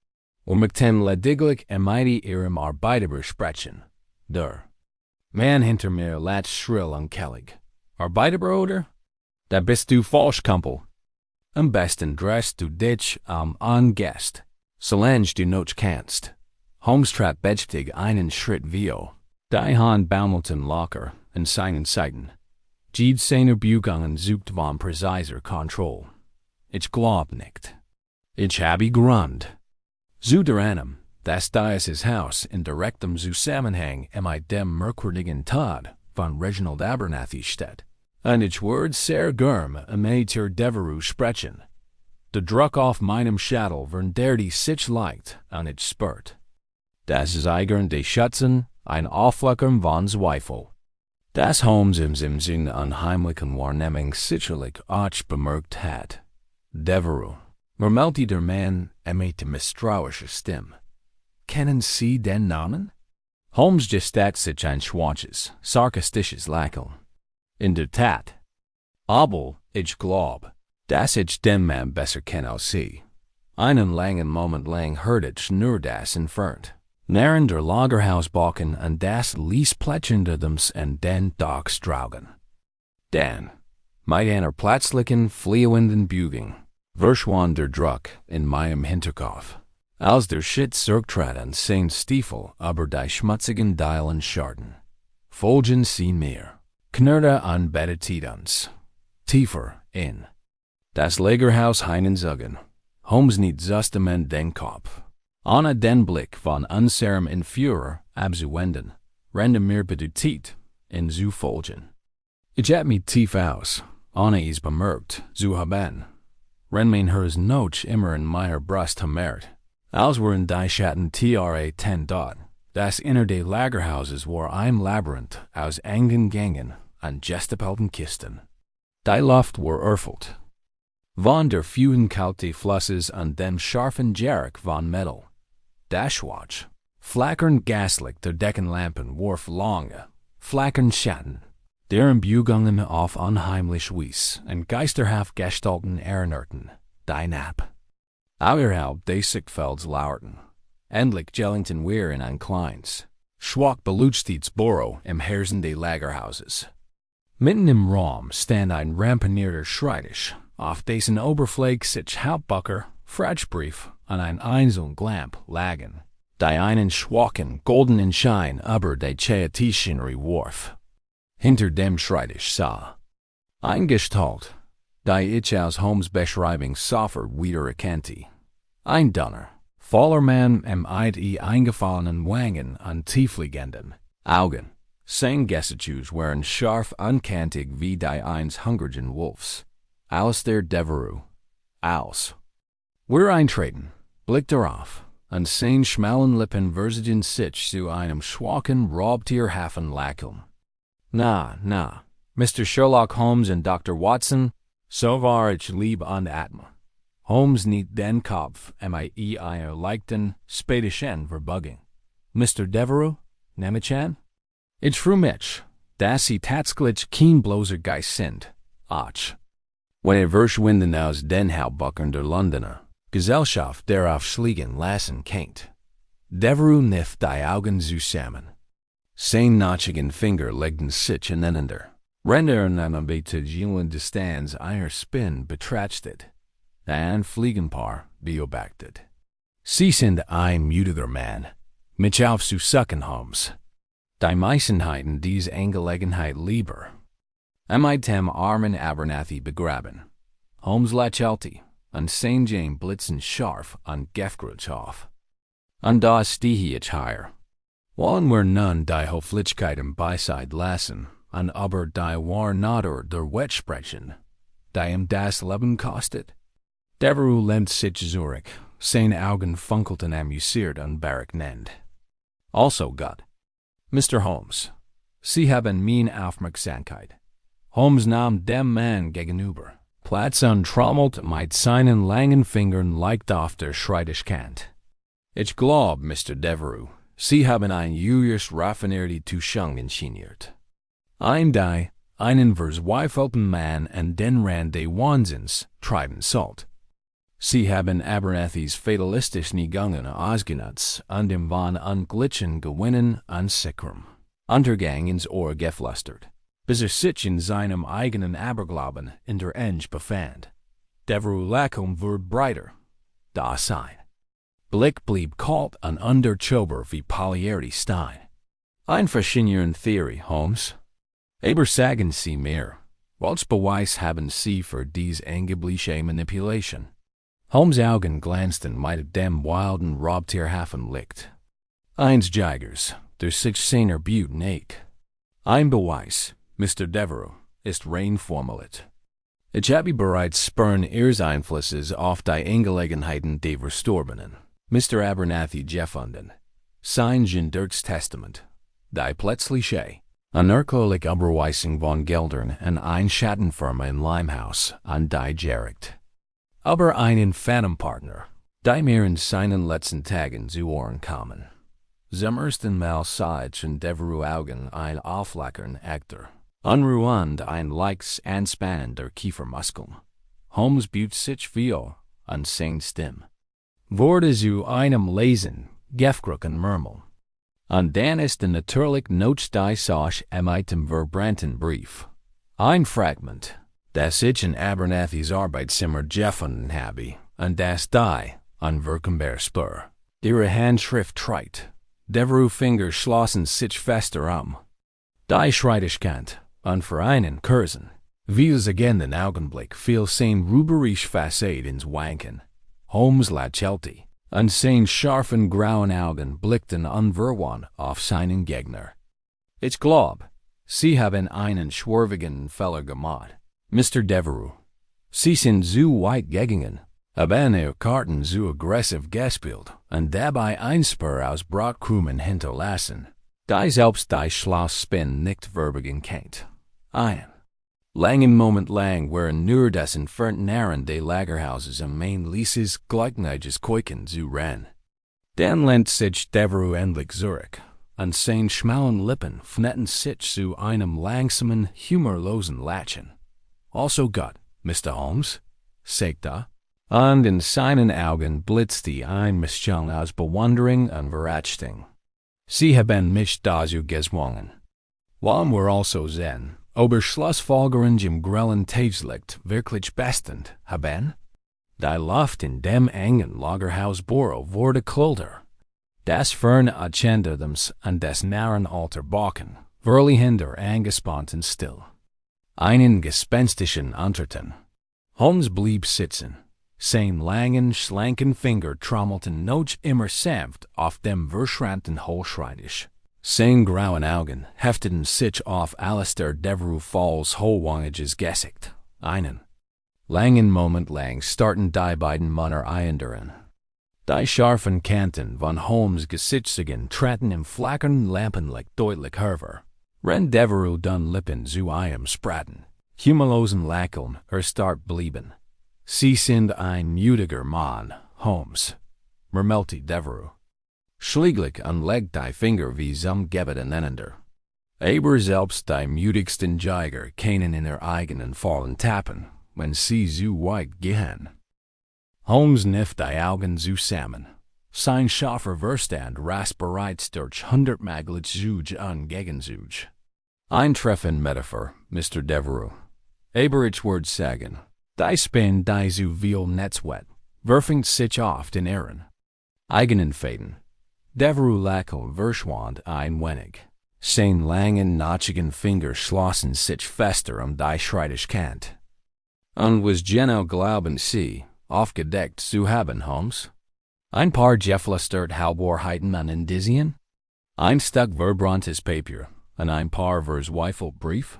Mit dem lediglich ihrem Arbeiter besprechen. Der Mann hinter mir lacht schrill und kellig. Arbeiterbruder? Da bist du falsch, Kumpel. Am besten drehst du dich an Gast, solange du noch kannst. Holmes trat bedächtig einen Schritt vio. Die Hand baumelten locker in seinen Seiten. Jede seiner Bewegungen sucht von präziser Kontrolle. Ich glaub nicht. Ich habe Grund. Zu der Annahme, dass dieses Haus in direktem Zusammenhang mit dem merkwürdigen Tod von Reginald Abernathy steht. Und ich würde sehr gern mit ihr Devereaux sprechen. Der Druck auf meinem Schädel der die sich leicht und ich spürt. Das ist eigentlich Schätzen, ein Auflockern von Zweifel. Das Holmes im Sinn unheimlichen Wahrnehmung sicherlich auch bemerkt hat. Devereaux, murmelte der Mann mit misstrauischer Stimme. Kennen Sie den Namen? Holmes gestat sich ein schwaches, sarkastisches Lächeln. In der Tat. Aber ich glaub, dass ich den Mann besser kenne als Sie. Einen langen Moment lang hörte ich nur das entfernt. Naren der Lagerhausbalken und das Liesplätschendems und den Dogsdraugen. Dann, mit einer plötzlichen, fliehenden Bügung, verschwand der Druck in meinem Hinterkopf. Als der Schritt zurücktrat an sein Stiefel über die schmutzigen Dielen Scharten. Folgen Sie mir. Knurrte an Bettitans. Tiefer in. Das Lagerhaus hineinzugen. Holmes nicht justement den Kopf. Ohne den Blick von unserem Entführer abzuwenden, rende mir bedeutet in zu folgen. Ich hab mich tief aus, ohne es bemerkt zu haben. Renn mein Herz noch immer in meiner Brust hammert. Als wir in die Schatten ten dort. Das Inner des Lagerhauses war ein Labyrinth aus engen Gängen und gestapelten Kisten. Die Luft war erfüllt. Von der feuden kalte Flusses und dem scharfen Jerick von Metal. Das Schwarz, flackernd Gaslicht der Deckenlampen warf lange, flackernd Schatten, deren Bewegungen auf unheimlich Wies und geisterhaft Gestalten erinnerten, die Napp. Außerhalb des Siegfelds lauerten. Endlich Jellington wir in ein kleines, schwach beleuchtetes Büro im Herzen des Lagerhauses. Mitten im Raum stand ein ramponierter Schreibtisch, auf dessen Oberfläche sich Hauptbucker, Fragbrief und ein einzelner Lamp lagen, die einen schwachen, goldenen Schein über die Chaetischinerie warf. Hinter dem Schreibtisch sah ein Gestalt, die ich aus Holmes' Beschreibung sofort wiedererkannte. Ein Donner, voller Mann mit eingefallenen Wangen und tiefliegenden Augen. Sein Gesichtszüge waren scharf unkantig wie die eines hungrigen Wolfs. Aus der Devereaux. Aus. Wir eintreten, blickte auf, und sein schmalen Lippen versigen sich zu einem schwachen, raubtierhaften Lächeln. Na, Mr. Sherlock Holmes und Dr. Watson, so war ich lieb und atme. Holmes niet den Kopf eier leichten, spätischen Verbugging. Mr. Devereaux, nehme ich an? Ich freue mich, dass Sie tatsächlich kein bloßer Geist sind, ach. Wenn verschwinden aus den Hauptbuckern der Londoner Gesellschaft darauf schlagen lassen kennt. Devereaux kniff die Augen zusammen. Sein notchigen Finger legten sich ineinander. Renderen an beter Zealand stands eier spin betrachtet, and fliegenpaar beobachtet. Sie sind ein mutiger Mann, mich auf zu suchen Holmes. Die Meisenheiten dies Angelegenheit lieber. Mit dem armen Abernathy begraben. Holmes lächelte, und St. James blitzen scharf und gefgrutsch auf. Und da stieg ich heier. Wollen wir nun die Höflichkeiten beiseite lassen, und aber die Wahrnador der Wettsprechen, die ihm das Leben kostet? Devereux lemt sich zurück, seine Augen funkelten amüsiert und berechnend. Also Gott. Mr. Holmes, Sie haben meine Aufmerksamkeit. Holmes nahm dem Mann gegenüber. Platz und trommelt mit seinen langen Fingern leicht auf der Schreibtischkant. Ich glaub, Mr. Devereux, Sie haben ein jüngst raffinierte Tuschung ingeniert. Einen verzweifelten Mann an den Rand des Wahnsinns treiben sollt. Sie haben Abernathy's fatalistischen Negungen ausgenutzt und dem von Unglitschen gewinnen und sicherem Untergang ins Ohr geflüstert, bis sich in seinem eigenen Aberglauben in der Enge befand. Devereux Lacombe wurde breiter. Da sein Blick blieb kalt und underchober wie Polierti Stein. Ein faszinierende Theorie, Holmes. Aber sagen Sie mehr. Welches Beweis haben Sie für diese angebliche Manipulation? Holmes' Augen glänzten mit dem wilden Raubtierhafen Licht. Eins Jaggers, der sich seiner Beauty neigt. Ein Beweis, Mr. Devereux, ist rein formuliert. Ich habe bereits Spüren Ihres Einflusses auf die Angelegenheiten der Verstorbenen, Mr. Abernathy gefunden. Sein Genderts Testament, die plötzliche, unerklärliche Überweisung von Geldern an eine Schattenfirma in Limehouse an die Gericht. Aber einen Phantompartner, die mir in seinen letzten Tagen zu Ohren kamen. Zum ersten Mal sah ich in Devereux Augen ein Auflackern Actor, unruhend ein leichtes Anspannen der Kiefermuskeln. Holmes büht sich viel und sein Stimme. Wurde zu einem Lesen, gefgrucken Murmel. Und dann ist natürlich noch die Sache mit dem verbrannten Brief. Ein Fragment, das ich in Abernathys Arbeitszimmer gefunden habe, und das die, unwirkbar spür. Ihre Handschrift trägt. Devereux Finger schlossen sich fester Die Schreibtischkant, und für einen Kursen, wie es again den Augenblick fiel sein ruberisch Fassade ins Wanken. Holmes lächelte, und seine scharfen grauen Augen blickten unverwandt auf seinen Gegner. Ich glaub, Sie haben einen schwerwiegenden Fehler gemacht, Mr. Devereux. Sie sind zu weit gegangen, haben Ihre Karten zu aggressiv gespielt und dabei ein Spur aus Brotkrumen hinterlassen, die selbst die Schlossspin nicht verbergen kennt. Ein langen Moment lang waren nur das entfernten Narren des Lagerhauses am Main Lieses gleichniges Keuken zu ran. Dann lehnt sich Devereux endlich zurück, und seine schmalen Lippen fnetten sich zu einem langsamen, humorlosen Lachen. Also Gott, Mr. Holmes, sagte und in seinen Augen blitzte ein Mischung aus Bewunderung und Verachtung. Sie haben mich dazu gezwungen. Wollen wir also sehen, ob Schlussfolgerungen im grellen Tageslicht wirklich bestend haben? Die Luft in dem engen Lagerhausbüro wurde kälter. Das ferne Agendadems an des nahen alter Backen, verliehender angespannt und still. Einen gespenstischen Unterton. Holmes blieb sitzen. Seine langen, schlanken Finger trommelten noch immer sanft auf dem verschränkten Holzschreibtisch. Seine grauen Augen hefteten sich auf Alistair Devereux Falls hohlwangiges Gesicht. Einen langen Moment lang starrten die beiden Männer einander. Die scharfen Kanten von Holmes' Gesichtszügen traten im flackernden Lampenlicht deutlich hervor. Wenn Devereux dann Lippen zu einem spratten, humorlosen Lächeln erstarrt blieben. Sie sind ein mutiger Mann, Holmes, murmelte Devereux. Schließlich und legt die Finger wie zum Gebet aneinander. Aber selbst die mutigsten Jäger können in ihr eigenen Fallen tappen, wenn sie zu weit gehen. Holmes kniff die Augen zusammen. Sein scharfer Verstand rast bereits durch 100-maglich Zug und Gegenzug. Ein treffen Metaphor, Mr. Devereux. Aber ich word sagen. Die spin die zu viel Netzwet, werfing sich oft in Ehren. Eigenen Faden. Devereux lachen verschwand ein wenig. Sein langen, notchigen Finger schlossen sich fester die schreitische Kant. Und was genau glauben Sie, aufgedeckt zu haben, Holmes? Ein paar geflüstert Halborheiten an Indizien? Ein Stück verbranntes Papier, und ein paar Verzweifelbrief?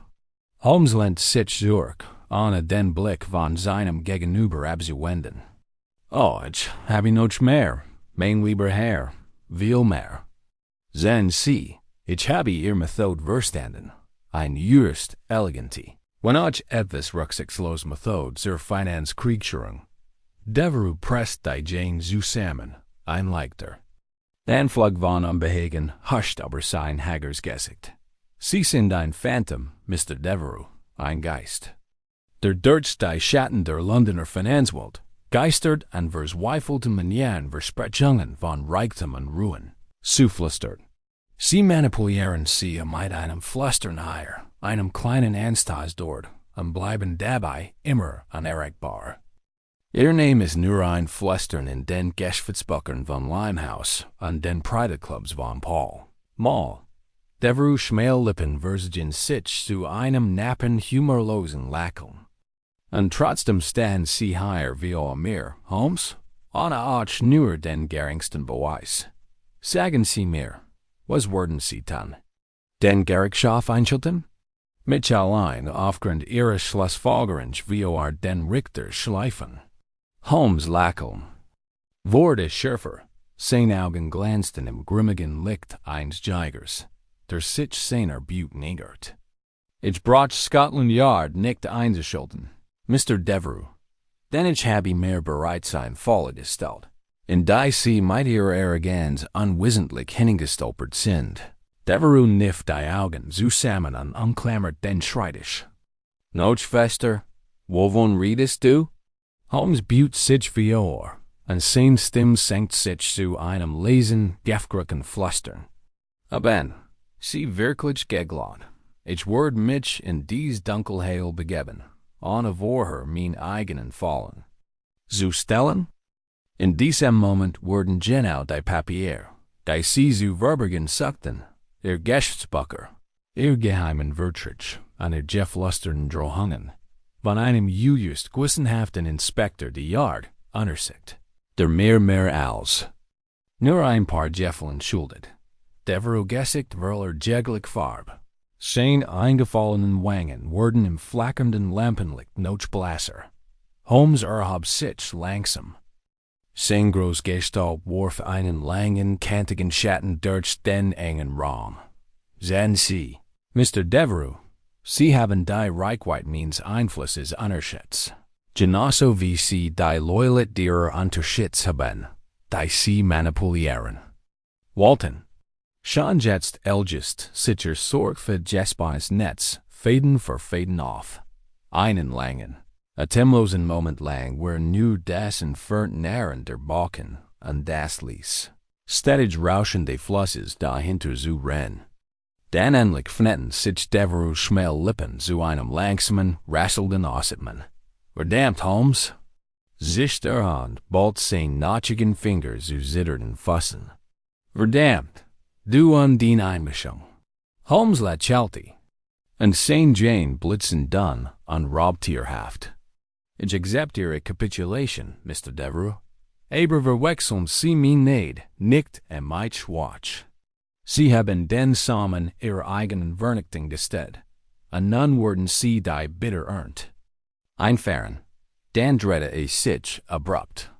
Holmes lehnt sich zurück, ohne den Blick von seinem Gegenüber abzuwenden. Oh, ich habe noch mehr, mein lieber Herr, viel mehr. Sehen Sie, ich habe Ihr Methode verstanden, ein just elegante. Wenn ich etwas rücksichtslos Methode zur Finanzkriegführung. Devereux presst die Jane zusammen, ein leichter. Dann flog von Behagen huscht aber sein hagers Gesicht. Sie sind ein Phantom, Mr. Devereux, ein Geist. Der durch die Schatten der Londoner Finanzwelt geistert und verzweifelte Manieren Versprechungen von Reichtum und Ruin, zuflüstert. Sie manipulieren sie mit einem Flüstern hier, einem kleinen Anstoß dort, und bleiben dabei immer unerreichbar. Ihr Name ist nur ein Flüstern in den Geschäftsbüchern von Limehouse und den Pride-Clubs von Paul. Mal. Devereux Schmählippen verzigen sich zu einem nappen, humorlosen Lachen. Und trotzdem stehen Sie hier wie mir, Holmes, ohne euch nur den geringsten Beweis. Sagen Sie mir, was würden Sie tun? Den Gerichtshof einschalten? Mich allein aufgrund Ihrer Schlussfolgerung wie den Richter schleifen. Holmes lachen. Wurde schärfer, seine Augen glänzten im grimmigen Licht eines Jägers, der sich seiner Buch nähert. Ich brauch Scotland Yard nicht einzuschalten, Mr. Devereux, denn ich habe mir bereits ein Falle gestellt, in die Sie mit Ihrer Arroganz unwissentlich hingestolpert sind. Devereux kniff die Augen zusammen und umklammert den Schreibtisch. Noch fester, wovon redest du? Holmes buht sich vor, und seine Stimme senkt sich zu einem leisen, giftgrücken Flüstern. Aber, Sie wirklich geglaubt, ich werde mich in dies Dunkelheil begeben, ohne vorher mein eigenen Fallen zu stellen? In diesem Moment wurden genau die Papier, die Sie zu verbergen suchten, Ihr Geschäftsbücher, Ihr geheimen Vertrag, an Ihr geflüsterten Drohungen, von einem just gewissenhaften Inspektor der Yard, Untersicht, der mehr als. Nur ein paar Gefallen schuldet. Devereux Gesicht war jeglich Farbe. Sein eingefallenen Wangen wurden im flackernden Lampenlicht noch blasser. Holmes erhob sich langsam. Sein Großgestalt warf einen langen, kantigen Schatten durch den engen Raum. Sehen Sie, Mr. Devereux, Sie haben die Reichweite meines Einflusses unterschätzt. Genauso wie Sie die Loyalität Ihrer unterschätzt haben, die Sie manipulieren. Walton, schon jetzt ältest sicher sorgfältig Netz, Faden für Faden auf. Einen langen, atemlosen Moment lang war nur das Entfernen der Balken und das ließ stetig rauschende Flusses dahinter zu rennen. Dann endlich fnetten sich Devereux Schmählippen zu einem langsamen, rasselnden Ausatmen. Verdammt, Holmes! Sich der Hand bald seine notchigen Finger zu zitternden Fassen. Verdammt! Du und die Einmischung. Holmes lächelte. Und seine Jane blitzen dann und raubtierhaft. Ich accept Ihre Capitulation, Mr. Devereux. Aber verwechseln Sie mich nicht mein Schwach. Sie haben den Samen Ihrer eigenen Vernichtung gestellt, und nun werden Sie die bitter ernst. Einfahren, dann drehte sich abrupt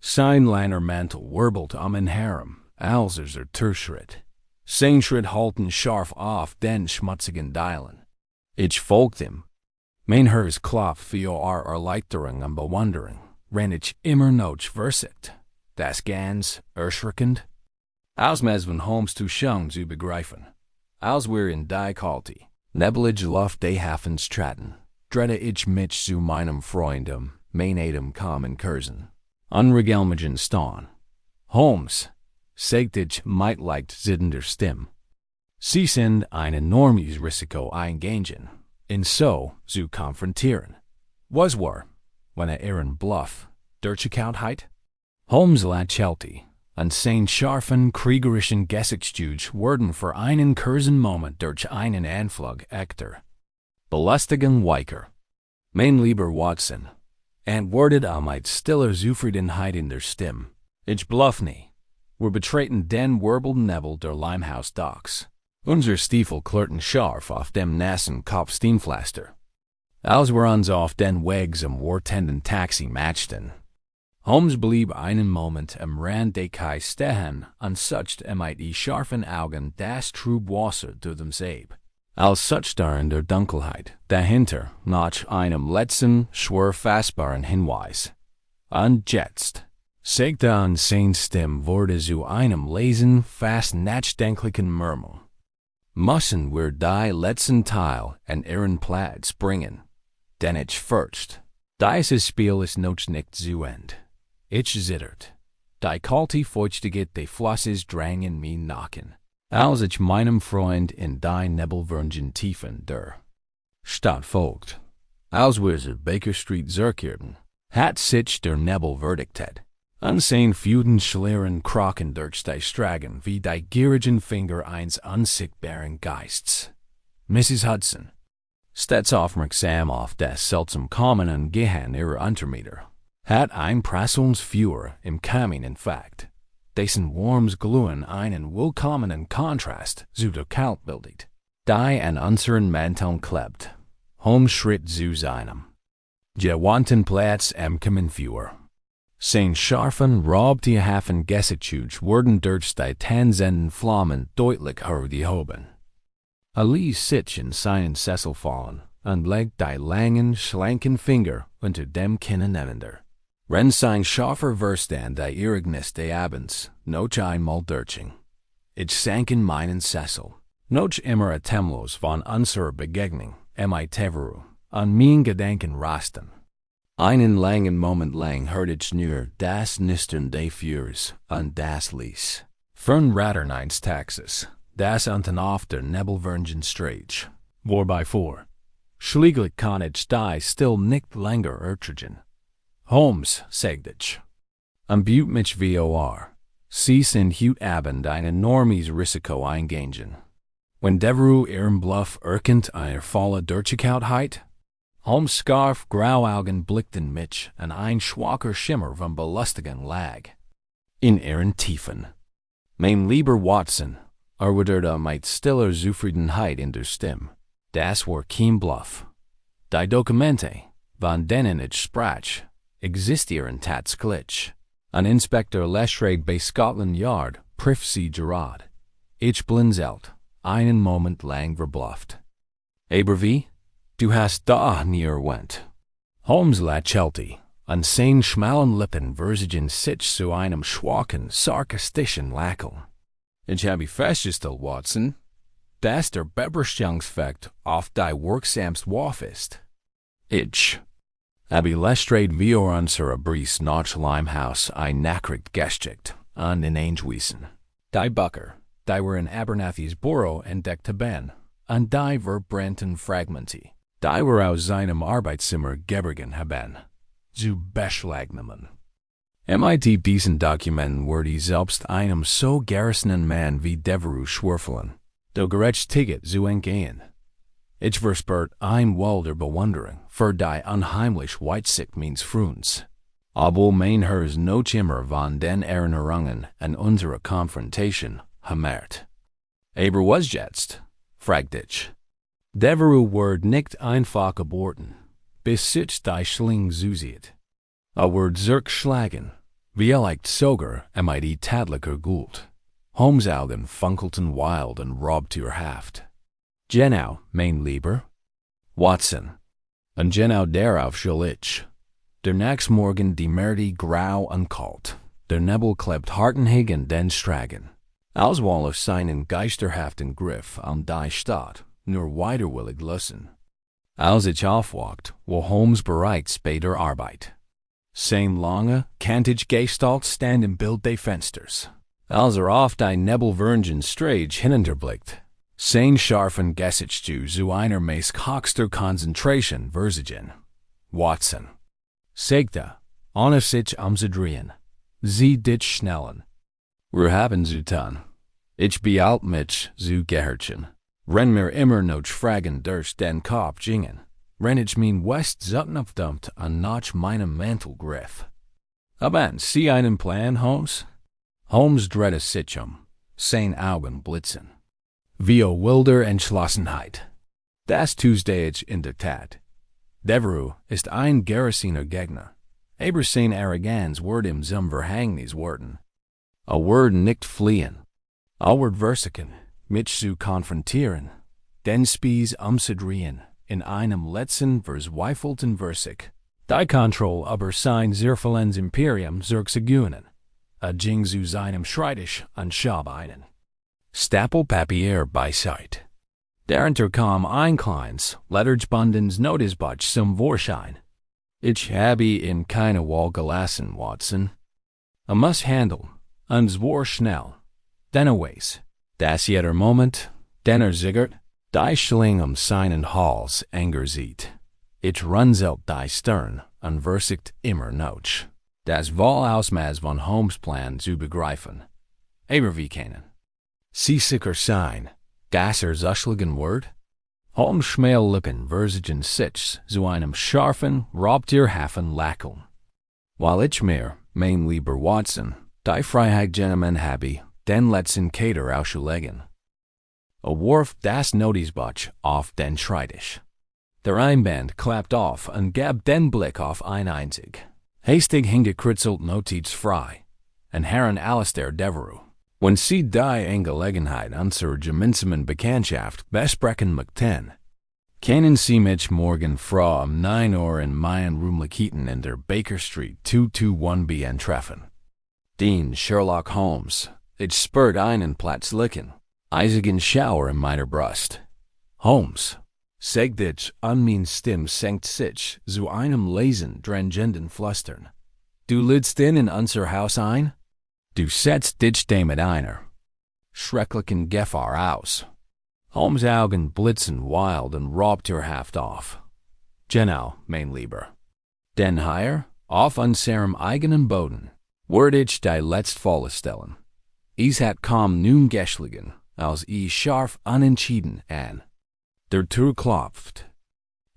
sein langer Mantel wirbelt ihn herum, als Terschritt. Sein Schritt halten scharf auf den schmutzigen Dielen. Ich folgte ihm. Mein Herz klopft für Erleichterung und Bewunderung, wenn ich immer noch versiegt, das ganz erschreckend. Als mes von Holmes zu schön zu begreifen, als wir in die kalte, nebelige Luft des Hafens traten, drehte ich mich zu meinem Freund mein Atem kaum Kursen. Unregelmigen Stan. Holmes, sagte ich mit leicht zitternder Stimme. Sie sind ein enormes Risiko eingehen, in so zu konfrontieren. Was war, wenn Ihren Bluff Durchgekautheit? Holmes lächelte, und sein scharfen, kriegerischen Gesichtszug wurden für einen kurzen Moment durch einen Anflug echter, belustigen Weiker. Mein lieber Watson, antwortet mit stiller Zufriedenheit in der Stimme. Ich bluff nie. Wir betreten den wirbelnden Nebel der Limehouse-Docks. Unser Stiefel klirrten scharf auf dem nassen Kopfsteinpflaster. Als wir uns auf den Weg zum wartenden Taxi machten. Holmes blieb einen Moment am Rand der Kai stehen und suchte mit die scharfen Augen das trübe Wasser durch dem Seeb. Als suchte in der Dunkelheit dahinter nach einem letzten, schwer fassbaren Hinweis. Und jetzt sagte an sein Stimme wurde zu einem leisen, fast nachdenklichen Murmel. Müssen wir die letzten Teil an Ihren Platz bringen? Denn ich fürcht, dieses Spiel ist noch nicht zu Ende. Ich zittert. Die kalte Feuchtigkeit des Flusses drang in mich nacken, als ich meinem Freund in die nebelwürdigen Tiefen der Stadt folgte. Als wir zur Baker Street zurückkehrten, hat sich der Nebel verdichtet. Und sein Feuden schlieren krochen durch die Straßen wie die gierigen Finger eines unsichtbaren Geists. Mrs. Hudson, stets aufmerksam auf das seltsam Kommen und Gehen ihrer Untermieter, hat ein Prasselnsfeuer im Kamin entfacht, dessen warmes Glühen einen willkommenen Kontrast zu der Kälte bildet, die an unseren Manteln klebt. Holmes schritt zu seinem gewohnten Platz am Kaminfeuer. Sein scharfen, raubtierhaften Gesichtszug wurden durch die tanzenden Flammen deutlich hervorgehoben. Ließ sich in seinen Sessel fallen und legte die langen, schlanken Finger unter dem Kinn aneinander. Wenn sein scharfer Verstand die Ereignis des Abends noch einmal durchging. Ich sank in meinen Sessel, noch immer atemlos von unserer Begegnung mit Devereux, und mein Gedanken rasten. Einen langen Moment lang hörte ich nur das Knistern des Feuers und das Lies von Ratterneins Taxis, das unten auf der nebelwürdigen Straße, wobei vor. Schließlich kann ich die still nicht länger ertragen. Holmes, sagte ich, umbeut mich vor. Sie sind heute Abend ein enormes Risiko eingehen. Wenn Devereux Ihren Bluff erkennt eine volle Durchgekautheit, Holmes' scharf Grauaugen blickten mich und ein schwacher Schimmer von Belustigung lag in ihren Tiefen. Mein lieber Watson, erwiderte mit stiller Zufriedenheit in der Stimme, das war kein Bluff. Die Dokumente, von denen ich sprach, existieren tatsächlich. Ein Inspektor Lestrade bei Scotland Yard prüft sie gerade. Ich blinzelte, einen Moment lang verblüfft. Aber wie? Du hast da nie erwähnt. Holmes lächelte, und seine schmalen Lippen versetzten sich zu einem schwachen, sarkastischen Lächeln. Ich habe festgestellt, Watson, dass der Beberstellungseffekt auf die wirksamste Waffe ist. Ich habe Lestrade wie unser Brief nach Limehouse eine Nachricht geschickt und hineingewiesen. Die Bücher, die wir in Abernathy's Büro entdeckt haben, und die verbrannten Fragmente, die wir aus seinem Arbeitszimmer geborgen haben, zu beschlagnahmen. Mit diesen Dokumenten würde selbst einem so gerissenen Mann wie Devereux schwöfeln, der Gerechtigkeit zu entgehen. Ich verspürt ein Wall der Bewunderung für die unheimlich Weitsicht meines Freundes. Aber mein Herz noch immer von den Erinnerungen an unsere Konfrontation hammert. Aber was jetzt? Fragte ich. Devereux wird nicht einfach aborten, bis sich die Schling zusieht. Wird zurückschlagen, wie leicht sogar die tadlicher Gult. Holmes' Augen funkelten wild und raubtierhaft. Genau, mein Lieber. Watson. Und genau darauf schall ich. Der nächsten Morgen dämmerte grau und kalt. Der Nebel klebt hartnäckig in den Straßen. Als wolle seinen geisterhaften Griff an die Stadt nur widerwillig lassen. Als ich aufwachte, war Holmes bereits bei der Arbeit. Sein lange, kantige Gestalt stand im Bild des Fensters. Als auf die nebelwürdigen Straße hinunterblickt, Sein scharfen Gesicht zu einer meist höchster Konzentration verzigen. Watson. Segte, ohne sich umzudrehen. Sie dich schnellen. Wir haben zu tun. Ich beeil mich zu gehorchen. Wenn mir immer noch fragen durch den Kopf gingen, wenn ich mein West zucknupfdumpt an nach meinem Mantelgriff. Haben Sie einen Plan, Holmes? Holmes drehte sich sein Augen blitzen. Wie wilder Entschlossenheit. Das Tuesday ich in der Tat. Devereux ist ein gerissener Gegner. Aber sein Arroganz wird ihm zum Verhängnis worden. A word nicht fliehen. A word versiken, mich zu konfrontieren. Den Spies umzudrehen, in einem letzten verzweifelten Versig. Die Kontrolle über sein zerfallens Imperium zurückzugewinnen. A ging zu seinem Schreibtisch anschab einen Stapel Papier beiseite. Darunter kam ein kleines, letterbundenes Notizbuch zum Vorschein. Ich habe in keine Wahl gelassen, Watson. Muss handeln, und zwar schnell. Dennoch, das jeder Moment, denner Ziggert, die Schling seinen Hals enger sieht. Ich runzelt die Stirn und versigt immer noch. Das Wahlausmaß von Holmes' Plan zu begreifen. Aber wie können Sie sicher sein, Gasser zuschlagen Wort? Holmes' Schmählippen versigen sich zu einem scharfen, raubtierhaften Lächeln. Weil ich mir, mein lieber Watson, die Freiheit genommen habe, den letzten Kater auszulegen. Warf das Notizbuch auf den Schreibtisch. Der Einband klappt auf und gab den Blick auf ein einzig, hastig hingekritzelt Notiz frei. Ein Herrn Alistair Devereux. Wenn Sie die Angelegenheit unserer gemeinsamen Bekanntschaft besprechen möchten, können Sie mich morgen früh 9 Uhr in meinen Räumlichkeiten in der Baker Street 221b antreffen. Deine Sherlock Holmes, ich spürt einen plötzlichen, eisigen Schauer in meiner Brust. Holmes, sagt ich, und mein Stimm senkt sich zu einem leisen, drängenden Flüstern. Du lädst in unser Haus ein? Du setzt dich damit einer schrecklichen Gefahr aus. Holmes' Augen blitzen wild und raubtierhaft auf. Genau, mein Lieber. Denn hier, auf unserem eigenen Boden, werd ich die letztvolle stellen. Es hat kaum nun geschlagen, als ich scharf unentschieden an. Der Tür klopft.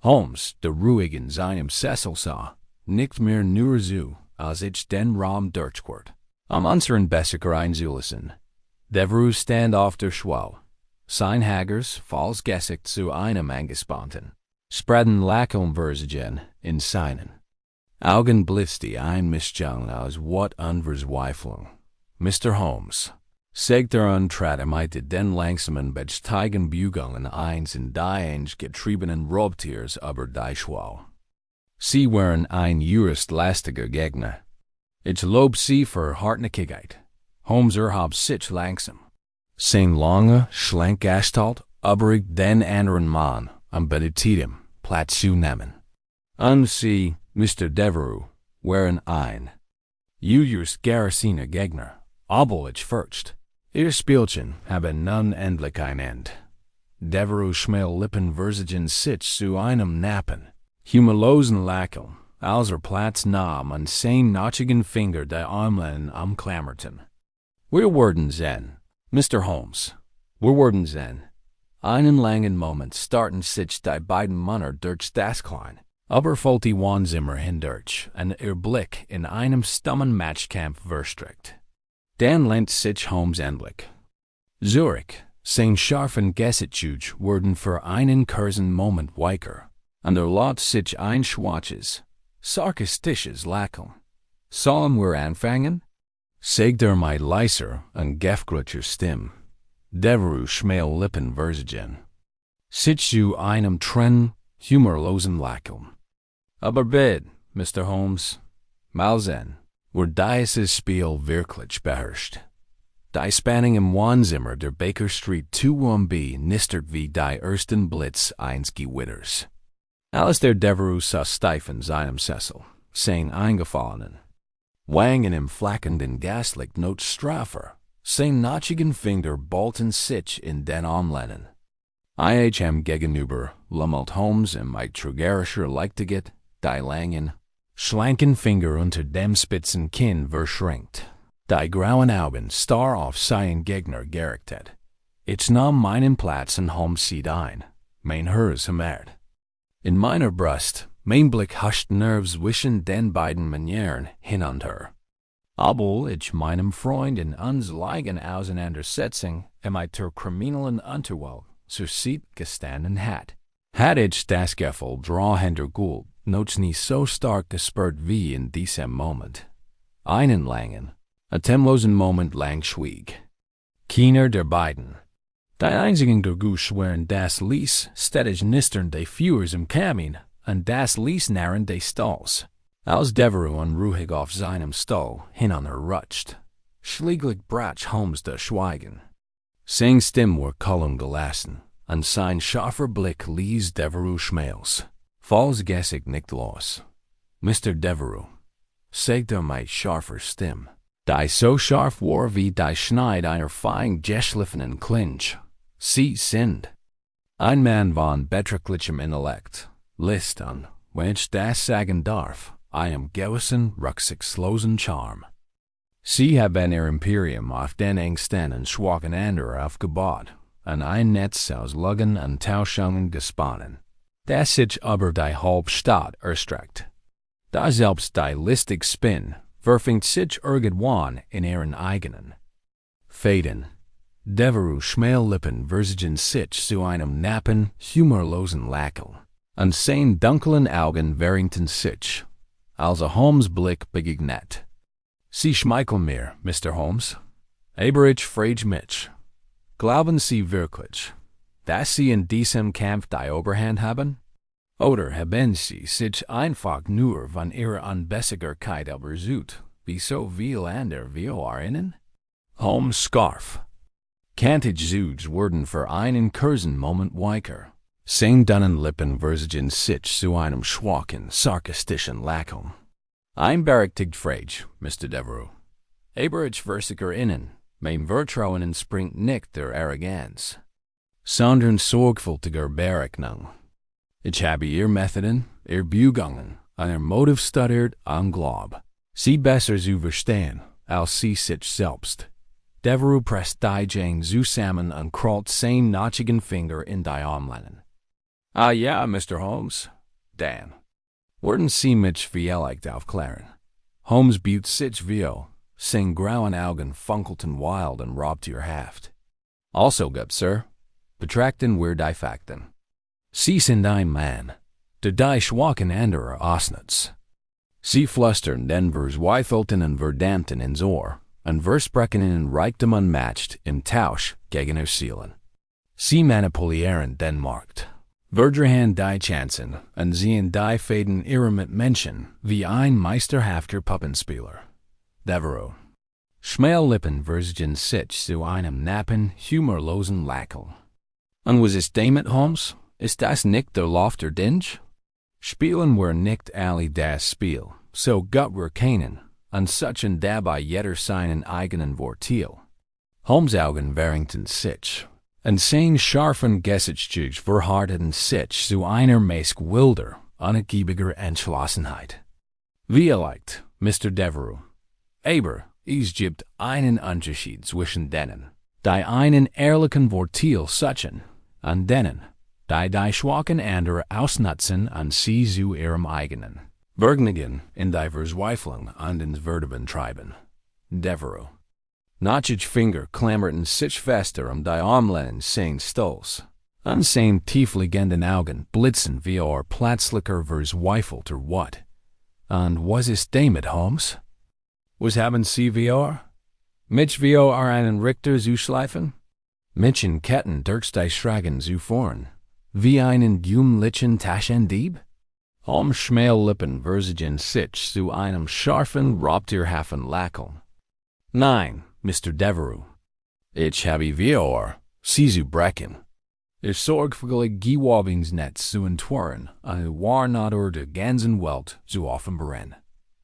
Holmes, der ruhig in seinem Sessel sah, nickt mir nur zu, als ich den Raum durchquert. Unseren Bessiger einzulassen. Devereux stand auf der Schwelle. Sein hagers, falls Gesicht zu einem angespannten, spreaden Lächeln versigen in seinen Augen blitzte ein Mischung aus Wut und Verzweiflung. Mr. Holmes, sagt und trat den langsamen besteigen Bügeln eins in die eingetriebenen Raubtiers über die Schwelle. Sie waren ein juristlastiger Gegner. Ich lob Sie für Hartnäckigkeit. Holmes erhob sich langsam. Sein lange, schlank Gestalt übrig den anderen Mann und bittet ihm, Platz zu nehmen. Und Sie, Mr. Devereux, waren ein just gerissener Gegner, aber ich fürcht, Ihr Spielchen habe nun endlich ein End. Devereux' Schmählippen versigen sich zu einem Nappen, humorlosen Lächeln, als Platz nahm und sein notchigen Finger die Armlehnen umklammerten. Wir werden sehen, Mr. Holmes, wir werden sehen. Einen langen Moment starrten sich die beiden Männer durch das kleine, überfüllte Wohnzimmer hindurch und ihr Blick in einem stummen Matchkampf verstrickt. Dann lehnt sich Holmes endlich zurück, sein scharfen Gesicht wurden für einen kurzen Moment weicher, und lot sich ein schwaches, sarkastisches Lächeln. Sollen wir anfangen? Sagt mit leiser und gefgrütscher Stimme. Devereux' Schmählippen versigen sich zu einem humorlosen Lächeln. Aber bitte, Mr. Holmes, mal sehen, wird dieses Spiel wirklich beherrscht. Die Spannung im Wohnzimmer der Baker Street 21b nistert wie die ersten Blitz eines Gewitters. Alistair Devereux saß steif in seinem Sessel, sein eingefallenen Wangen im flackenden Gaslicht not straffer, sein notchigen Finger ballten sich in den Armlehnen, IHM gegenüber Lummelt Holmes im Trügerischer Leichtigkeit, die langen, schlanken Finger unter dem spitzen Kinn verschränkt. Die grauen Augen starr auf seinen Gegner gerichtet. Ich nahm meinen Platz und Holmes sieht ein, mein Herz hämmert. In meiner Brust, mein Blick huscht Nerv zwischen den beiden Manieren hin und her. Obwohl ich meinem Freund in unseiligen Auseinandersetzung im kriminellen Unterwelt zur Seite gestanden hat ich das Gefühl hintergult, noch nie so stark gespürt wie in diesem Moment. Einen langen, atemlosen Moment lang schwieg. Keiner der beiden. Die einzigen der Gusch waren das Lies städtisch Nistern des Führers im Kamin und das Lies Narren des Stalls. Als Devereux unruhig auf seinem Stuhl hinunterrutscht, schläglich brach Holmes das Schweigen. Seine Stimme war kalm gelassen, und sein scharfer Blick ließ Devereux schmelz. Falls gessig nicht los. Mr. Devereux, sagte mit scharfer Stimme, die so scharf war wie die Schneid einer fein geschliffenen Klinge. Sie sind ein Mann von beträchtlichem Intellekt, List und, wenn ich das sagen darf, einem gewissen, rücksichtslosen Charme. Sie haben ihr Imperium auf den engsten und schwachen Anderer aufgebaut, und ein Netz aus Lügen und Täuschungen gesponnen, das sich über die halbe Stadt erstreckt. Da selbst die listig Spinn verfängt sich irgendwann in ihren eigenen Fäden. Devereux Schmählippen verzigen sich zu einem knappen, humorlosen Lächeln, und seine dunklen Augen verringten sich, als Holmes' Blick begegnet. Sie schmeicheln mir, Mr. Holmes. Aber ich frage mich, glauben Sie wirklich, dass Sie in diesem Kampf die Oberhand haben? Oder haben Sie sich einfach nur von Ihrer Unbesserkeit überzeugt, wie so viel andere wie Ihnen? Holmes Scarf. Kantig Zugs wurden für einen kurzen Moment weicher. Seine dünnen Lippen verzigen sich zu einem schwachen, sarkastischen Lächeln. Ein berechtigt Frage, Mr. Devereux. Aber ich versichere Ihnen, mein Vertrauen entspringt nicht der Arroganz, sondern sorgfältiger Berechnung. Ich habe Ihr Methoden, Ihr Beugungen, Ihr Motiv studiert und glaub, Sie besser zu verstehen, als Sie sich selbst. Devereux presst die Jane zusammen und krallt seinen notchigen Finger in die Armlehnen. Ah ja, Mr. Holmes. Dan. Worden Sie mich vielleicht aufklären? Holmes bot sich wie, seine grauen Augen funkelten wild und raubtierhaft. Also, gut, Sir, betrachten wir die Fakten. Sie sind ein Mann, der die schwachen anderer ausnutzt. Sie flüstern den Verzweifelten und Verdammten ins Ohr und versprechen ihnen Reichtum unmatched im Tausch gegen ihr Zielen. Sie manipulieren den Markt, verdrehen die Chancen und sehen die Fäden ihrer Mitmenschen wie ein meisterhafter Puppenspieler. Devereux. Schmählippen verzigen sich zu einem knappen, humorlosen Lächeln. Und was ist damit, Holmes? Ist das nicht der Lauf der Dinge? Spielen wir nicht alle das Spiel, so gut wir können, und suchen dabei jeder seinen eigenen Vorteil. Holmes' Augen verringten sich, und seine scharfen Gesichtszüge verhärteten sich zu einer meist wilder, unergiebiger Entschlossenheit. Vielleicht, Mr. Devereux. Aber es gibt einen Unterschied zwischen denen, die einen ehrlichen Vorteil suchen, und denen, die schwachen andere ausnutzen und sie zu ihrem eigenen Vergnügen in die Verzweiflung und ins Verderben treiben. Devereux. Notchige Finger klammerten sich fester die Armlehnen seines Stulls, und seine tiefliegenden Augen blitzen wie plötzlicher verzweifelter Wut. Und was ist damit, Holmes? Was haben Sie wie Mich wie einen Richter zu schleifen? Mich in Ketten durch die Schragen zu fahren, wie einen jünglichen Taschendieb? Holmes' Schmählippen verzigen sich zu einem scharfen, raubtierhaften Lächeln. Nein, Mr. Devereux. Ich habe wie Sie zu brechen. Ich sorgfältig Gewabungsnetz zu entwirren, und war not der ganzen Welt zu offenbaren.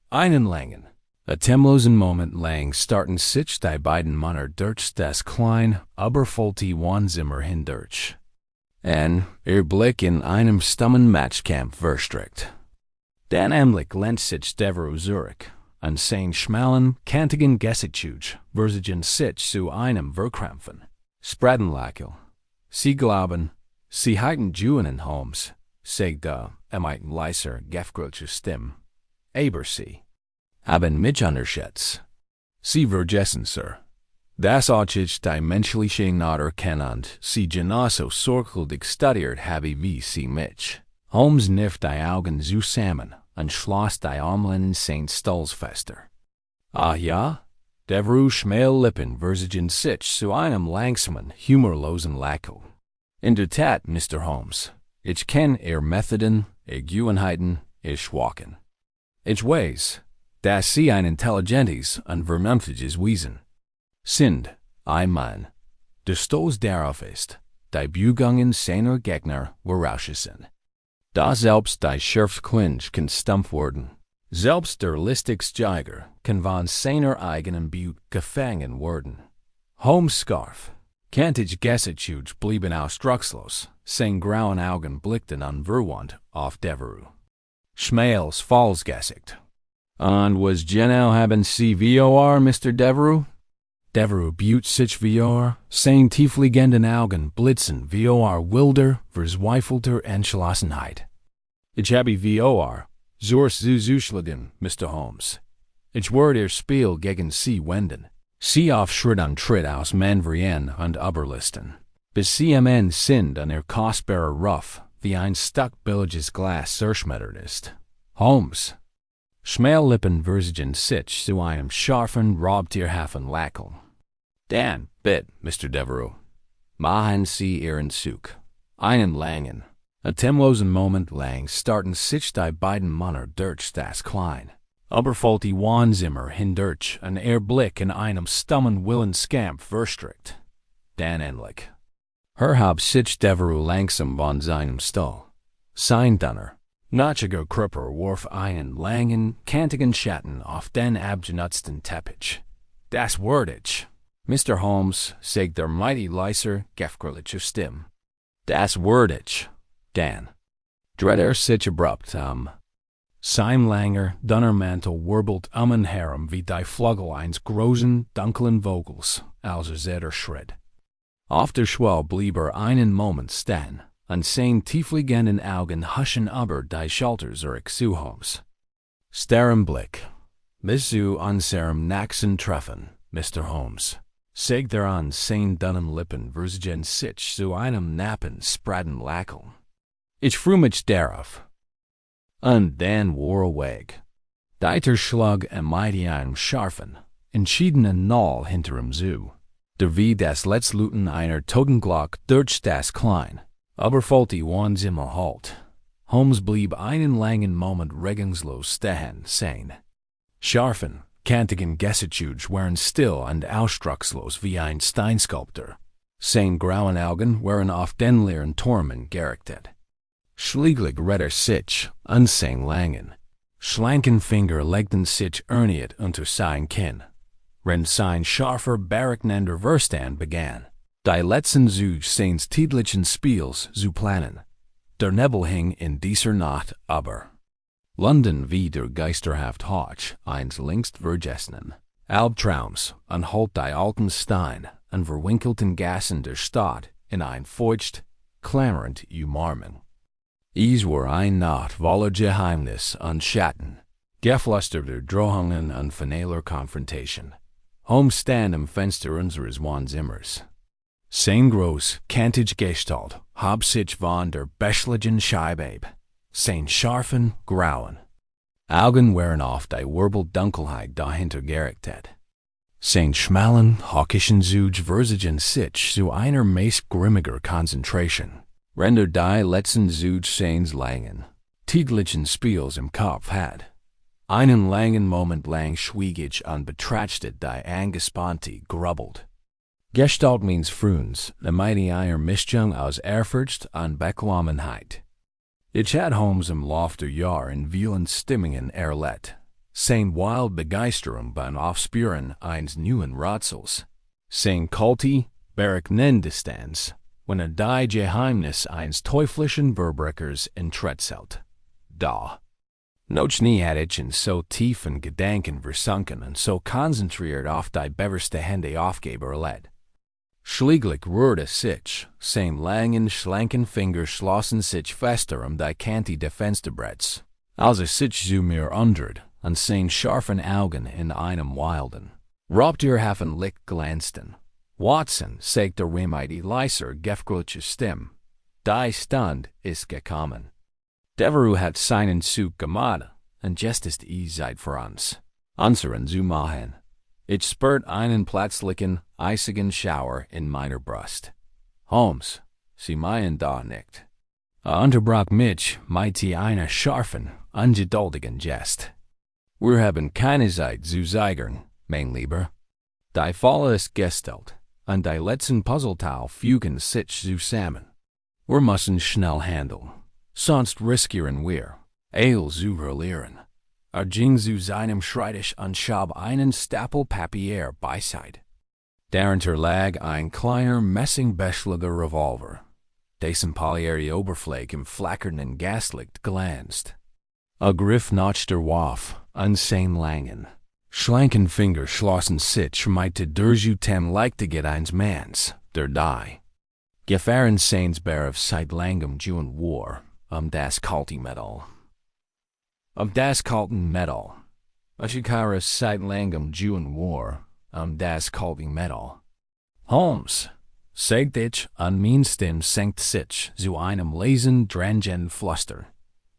Einen langen, atemlosen Moment lang starten sich die beiden Männer durch das kleine, aber faulty Wohnzimmer hindurch. En Blick in einem stummen Matchkampf verstrikt. Dan Emlich lent sich Devereaux Zurich, an sein schmalen, kantigen Gesichtsuch, versigen sich zu einem Verkrampfen. Spradenlakel. Sie glauben, sie heiten Juenen Holmes, sagt emiten leiser, gefgrülche Stimme. Aber sie haben mich unterschätzt. Sie vergessen, Sir. Das auch ich die menschliche Natur kennend, sie genauso sorgfältig studiert habe wie sie mich. Holmes kniff die Augen zusammen und schloss die Armlehnen seines Stulls fester. Ah ja? Devereaux Schmählippen versigen sich zu einem langsamen, humorlosen Lachen. In der Tat, Mr. Holmes, ich kenn Methoden, Gewohnheiten, Schwachen. Ich weiß, dass Sie ein intelligentes und vernünftiges Wesen sind, mein. Der Stolz darauf ist, die Begungen seiner Gegner vorauszusehen. Da selbst die Schärfklinge kann stumpf werden. Selbst der listigste kann von seiner eigenen Blut gefangen werden. Holmes' Scarf, kantig Gesichtsuch blieben ausdruckslos, sein grauen Augen blickten unverwandt auf Devereaux. Schmähls Fallsgesicht. Und was genau haben Sie vor, Mr. Devereaux? Devereaux buht sich vor, sein tiefliegenden Augen blitzen vor wilder, verzweifelter Entschlossenheit. Ich habe vor, zur zuzuschlagen, Mr. Holmes. Ich werde Spiel gegen Sie wenden. Sie auf Schritt und Tritt aus Manvrien und Oberlisten, bis Sie am Ende sind und kostbarer Ruff wie ein Stück billiges Glas zerschmettert ist. Holmes. Schmählippen versigen sich zu einem scharfen, raubtierhaften Lachen. Dan, Mr. Devereaux. Machen Sie Ihren Zug. Einen langen, atemlosen Moment lang starten sich die beiden Männer durch das klein. Oberfalte Wohnzimmer hindurch und Blick in einem stummen Willenskampf verstrickt. Dan endlich. Hab sich Devereaux langsam von seinem Stuhl. Sein Donner. Nachiger Krüpper warf einen langen, kantigen Schatten auf den abgenutzten Teppich. Das werde ich. Mr. Holmes, sagt der mighty leiser, gefgrülliche Stimme. Das werde ich. Dan. Dreht sich abrupt Sein langer, dunner Mantel wirbelt und herum wie die Flügel eines großen, dunklen Vogels, als Schritt. Auf der Schwelle blieb einen Moment stehen, und seine tiefliegenden Augen huschen über die Schulter zurück zu Holmes. Starren Blick. Bis zu unserem nächsten Treffen, Mr. Holmes, sagt an seinen dünnen Lippen versigen sich zu einem nappen, spraden Lachen. Ich freue mich darauf. Und dann war weg. Dieter schlug mighty einem scharfen, entschiedenen Knall hinter ihm zu, der wie das Letztluten einer Totenglock durch das klein, oberfalte Wohnzimmer halt. Holmes blieb einen langen Moment regungslos stehen, sein scharfen, kantigen Gesichtsuch waren still und ausdruckslos wie ein Steinskulptor. Sein grauen Augen waren auf den leeren Turmen gerichtet. Schlieglich redder sich, und sein langen, schlanken Finger legten sich erniet unter sein Kinn. Wenn sein scharfer, berechnender Verstand begann, die letzten Züge seines täglichen Spiels zu planen. Der Nebel hing in dieser Nacht aber. London wie der geisterhaft Hauch eines längst vergessenen Albtraums und halt die alten Steine und verwinkelten Gassen der Stadt in ein feucht, klammernd Umarmen. Es war eine Nacht voller Geheimnis und Schatten, geflüsterter Drohungen und finaler Konfrontation. Holmes stand am Fenster unseres Wohnzimmers. Sein groß, kantig Gestalt hab sich von der beschlichen Scheibe, sein scharfen, grauen Augen waren auf die Wirbel-Dunkelheit dahinter gerichtet. Sein schmalen, hawkischen Zug versigen sich zu einer meist grimmiger Konzentration, render die letzten Zug seines langen, täglichen Spiels im Kopf hat. Einen langen Moment lang schwieg ich und betrachtete die angespannte, grubbelt. Gestalt means Fruns, eine mighty Mischung aus Ehrfurcht und Beklommenheit. Ich had Holmes im Laufe der Jahre in vielen Stimmungen erlebt, sein wild Begeisterung beim Aufspüren eines neuen Rätsels, sein kalte, berechnendes wenn die Geheimnis eines teuflischen Verbrechers entrezelt. Da. Noch nie hatte ich in so tiefen Gedanken versunken und so konzentriert auf die bevorstehende Aufgabe erlebt. Schließlich rührte sich, seine langen, schlanken Finger schlossen sich fester die Kante des Fensterbretts, als sich zu mir umdreht und seine scharfen Augen in einem wilden, raubtierhaften Licht glänzten. Watson, sagte die leiser, gefgrüßte Stimme, die Stund ist gekommen. Devereaux hat seinen Zug gemacht, und jetzt ist Zeit für uns, unseren zu machen. Ich spürt einen plötzlichen, eisigen Schauer in meiner Brust. Holmes, Sie meinen da nicht. Unterbrach mich mit einer scharfen, ungeduldigen Gest. Wir haben keine Zeit zu zögern, mein Lieber. Die Falle ist gestellt, und die letzten Puzzleteile fügen sich zusammen. Wir müssen schnell handeln, sonst riskieren wir, alles zu verlieren. Ging zu seinem Schreibtisch und schob einen Stapel Papier beiseite. Darunter lag ein kleiner, messingbeschläger Revolver, dessen polierte Oberfläche im flackernden Gaslicht glänzt. Griff nach der Waffe, und seine langen, schlanken Finger schlossen sich mit der Zutem Leichtigkeit eines Manns, der die Gefahren seines Berufs seit langem tun war, das kalte Metall. Das kalten Metall. Ashikaras seit langem tun war, das kalte Metall. Holmes, sagt ich, und mein Stimme senkt sich zu einem leisen, drangenden Fluster.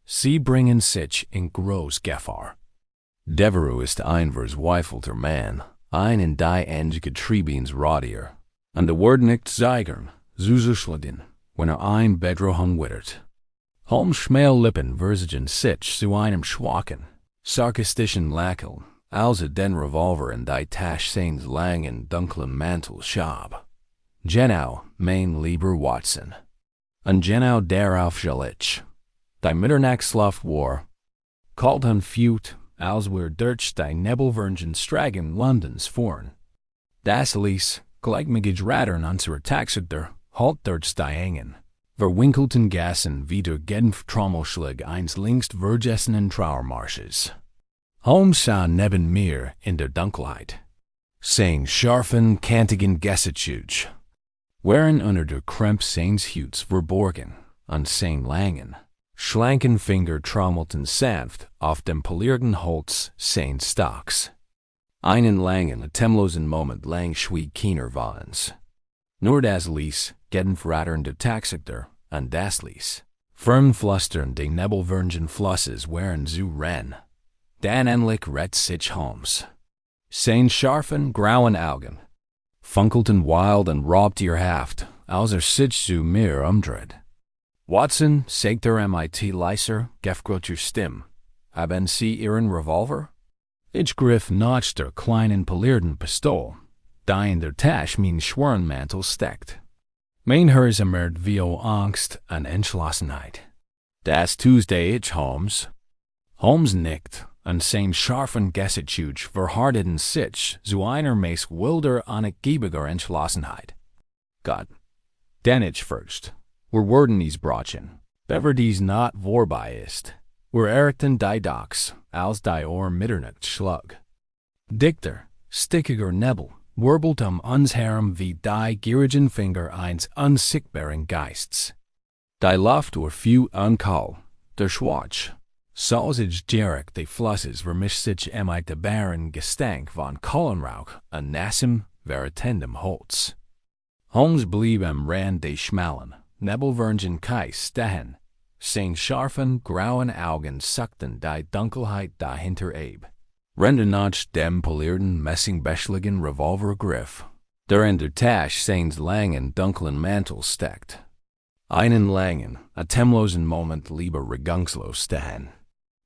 Sie bringen sich in groß Gefahr. Devereaux ist ein verzweifelter Mann, in die Enge getriebens Radier, und wird nicht zögern, zuzuschlagen, wenn ein Bedrohung wittert. Holmes' Schmählippen verzigen sich zu einem schwachen, sarkastischen Lächeln, als den Revolver in die Tasche seines langen, dunklen Mantels schob. Genau, mein lieber Watson. Und genau darauf soll ich. Die Mitternachtsluft war kalt und feucht, als wir durch die nebelverhangenen Straßen Londons fuhren. Das ließ, gleichmäßig rattern unserer Taxator, halt durch die engen, verwinkelten Gassen wie der Genf-Trommelschlag eines längst vergessenen Trauermarsches. Holmes sah neben mir in der Dunkelheit. Sein scharfen, kantigen Gesichtszug waren unter der Krempe seines Huts verborgen, und seine langen, schlanken Finger trommelten sanft auf dem polierten Holz seines Stocks. Einen langen, atemlosen Moment lang schwieg keiner von uns. Nur das ließ, genfratternde Taxator, und das ließ, fernflüstern die nebelverhangenen Flosses waren zu rennen. Dann endlich rett sich Holmes. Seine scharfen, grauen Augen funkelten wild und raubtierhaft, als sich zu mir umdreht. Watson, sagt mit leiser, gefgrüßter Stimme, haben Sie Ihren Revolver? Ich griff nach der kleinen polierten Pistole, die in der Tasche mein Schwernmantel steckt. Mein Herz ermert viel Angst und Entschlossenheit. Das Tuesday ich Holmes. Holmes nickt, und sein scharfen Gesichtszug verhärteten sich zu einer meist wilder, unergiebiger Entschlossenheit. Gott, denn ich fürcht, wir werden dies brachen, bever dies not vorbei ist. Wir erreichten die Docks, als die Mitternacht schlug. Dichter, stickiger Nebel wirbelt uns herum wie die gierigen Finger eines unsichtbaren Geists. Die Luft war feucht und kalt, der Schwatsch, sausig direkt die Flosses vermischt sich mit dem barren Gestank von Kohlenrauch und nassem, vertendem Holz. Holmes blieb am Rand des schmalen, nebelverhangenen Kais stehen. Seine scharfen, grauen Augen suckten die Dunkelheit dahinter ab. Rende nach dem polierten, messingbeschlägigen Revolvergriff, der in der Tasche seines langen, dunklen Mantels steckt. Einen langen, atemlosen Moment lieber regungslos stehen.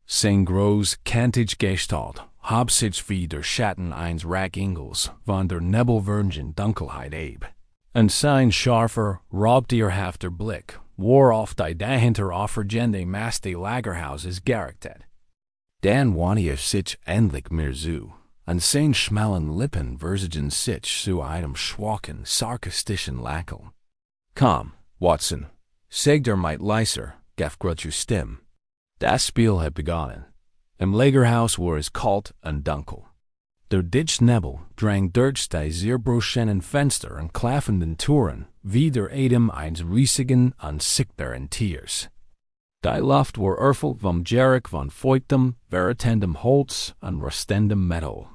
Sein groß, kantig Gestalt hob sich wie der Schatten eines Rackingels von der nebelverhangenen Dunkelheit ab. Und sein scharfer, raubtierhafter Blick war auf die dahinter aufragende Masse des Lagerhauses gerichtet. Dann wandte sich endlich mir zu, und seine schmalen Lippen verzigen sich zu einem schwachen, sarkastischen Lächeln. Kom, Watson, zeg der might leiser, gefgrutje stem. Das Spiel had begonnen. Im Lagerhaus war es kalt und dunkel. Der dicht Nebel drang durch die zerbrochenen Fenster und klaffenden Türen, wie der Atem eines riesigen, unsichtbaren Tiers. Die Luft war erfüllt vom Geruch von feuchtem, verritendem Holz und rostendem Metall.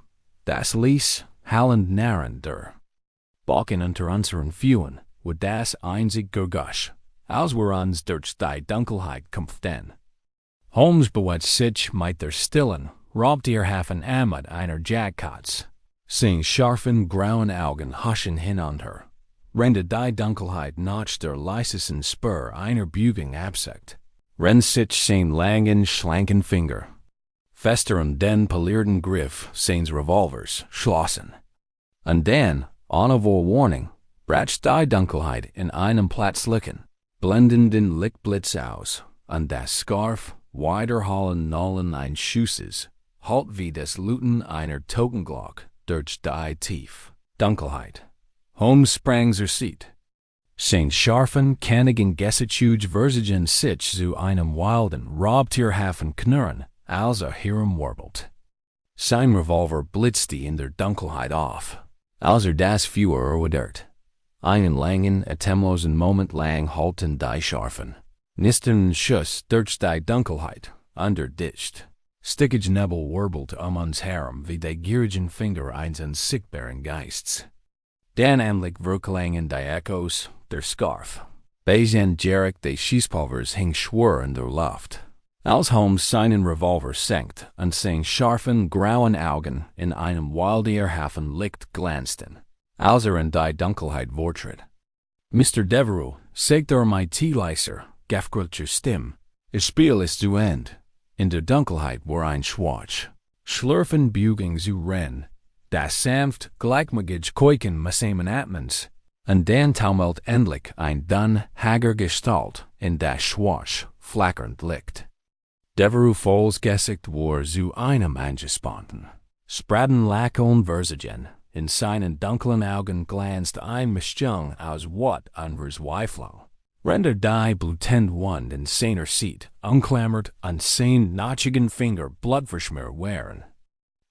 Das ließ, hallend narrend der Balken unter unseren Füßen, wo das einzig Geräusch, als wir uns durch die Dunkelheit kämpften. Holmes bewegt sich mit der stillen, Raubtierhafen Armut einer Jagdkatz. Seine scharfen, grauen Augen haschen hinunter. Rende die Dunkelheit nach der leisesten Spur einer Bügung abseckt. Rennt sich sein langen, schlanken Finger. Fester um den polierten Griff seines Revolvers schlossen. Und dann, ohne Warning, bracht die Dunkelheit in einem Platzlicken, blendenden Lichtblitz aus, und das Scarf, wiederhollen Nullen ein Schusses, halt wie das Luten einer Totenglock durch die tief Dunkelheit. Holmes sprang zur Seat. Sein scharfen, kantigen Gesicht versigen sich zu einem wilden, Raubtierhafen knurren, als Hiram warbelt. Sein Revolver blitzte in der Dunkelheit auf, als das Feuer erwidert. Einen langen, atemlosen Moment lang halten die scharfen, nisternden Schuss durch die Dunkelheit, under dicht. Stickige Nebel wirbelt uns herum wie die gierigen Finger eines unsichtbaren Geists. Dann endlich verklangen die Echos, der Scarf. Beijend Jarek des Schießpulvers hing schwer in der Luft. Als Holmes seinen Revolver senkt und seine scharfen, grauen Augen in einem Wildtierhafen Licht glänzten, als in die Dunkelheit vortritt. Mr. Devereux, sagt mein Teeleiser, gefgrutje Stimme, das Spiel ist zu Ende. In der Dunkelheit war ein Schwatsch. Schlürfen Bügung zu Rennen. Das sanft, gleichmäßig Keuchen meines Atmens. Und dann taumelt endlich ein dun, hager Gestalt in das Schwatsch, flackernd Licht. Devereux volles Gesicht war zu einem angespannt. Spraden Lachen versigen. In seinen dunklen Augen glänzt ein Mischung aus Wut und Verzweiflung. Render die blutend Wand in seiner Seat, umklammert an seinen nachigen Finger Blutverschmier wären.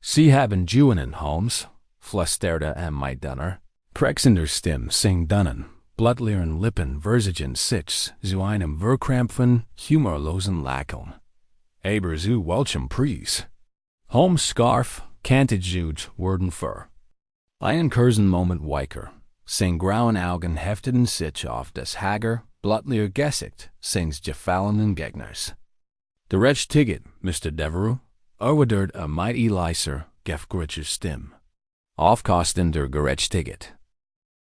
Sie haben Juenen, Holmes, flüsterte mit dunner, krächzender Stimme sing dunnen, blutleeren Lippen versigen sich zu einem verkrampfen, humorlosen Lachen. Aber zu welchem Preis? Holmes' Scarf, kantig wurden für einen kurzen Moment weicher. Sein grauen Augen hefteten sich auf das hager, blutleer Gesicht seines gefallenen Gegners. Der Ticket, Mr. Devereux, erwidert mighty leiser, gefgrutje Stimme. Aufkosten der Ticket.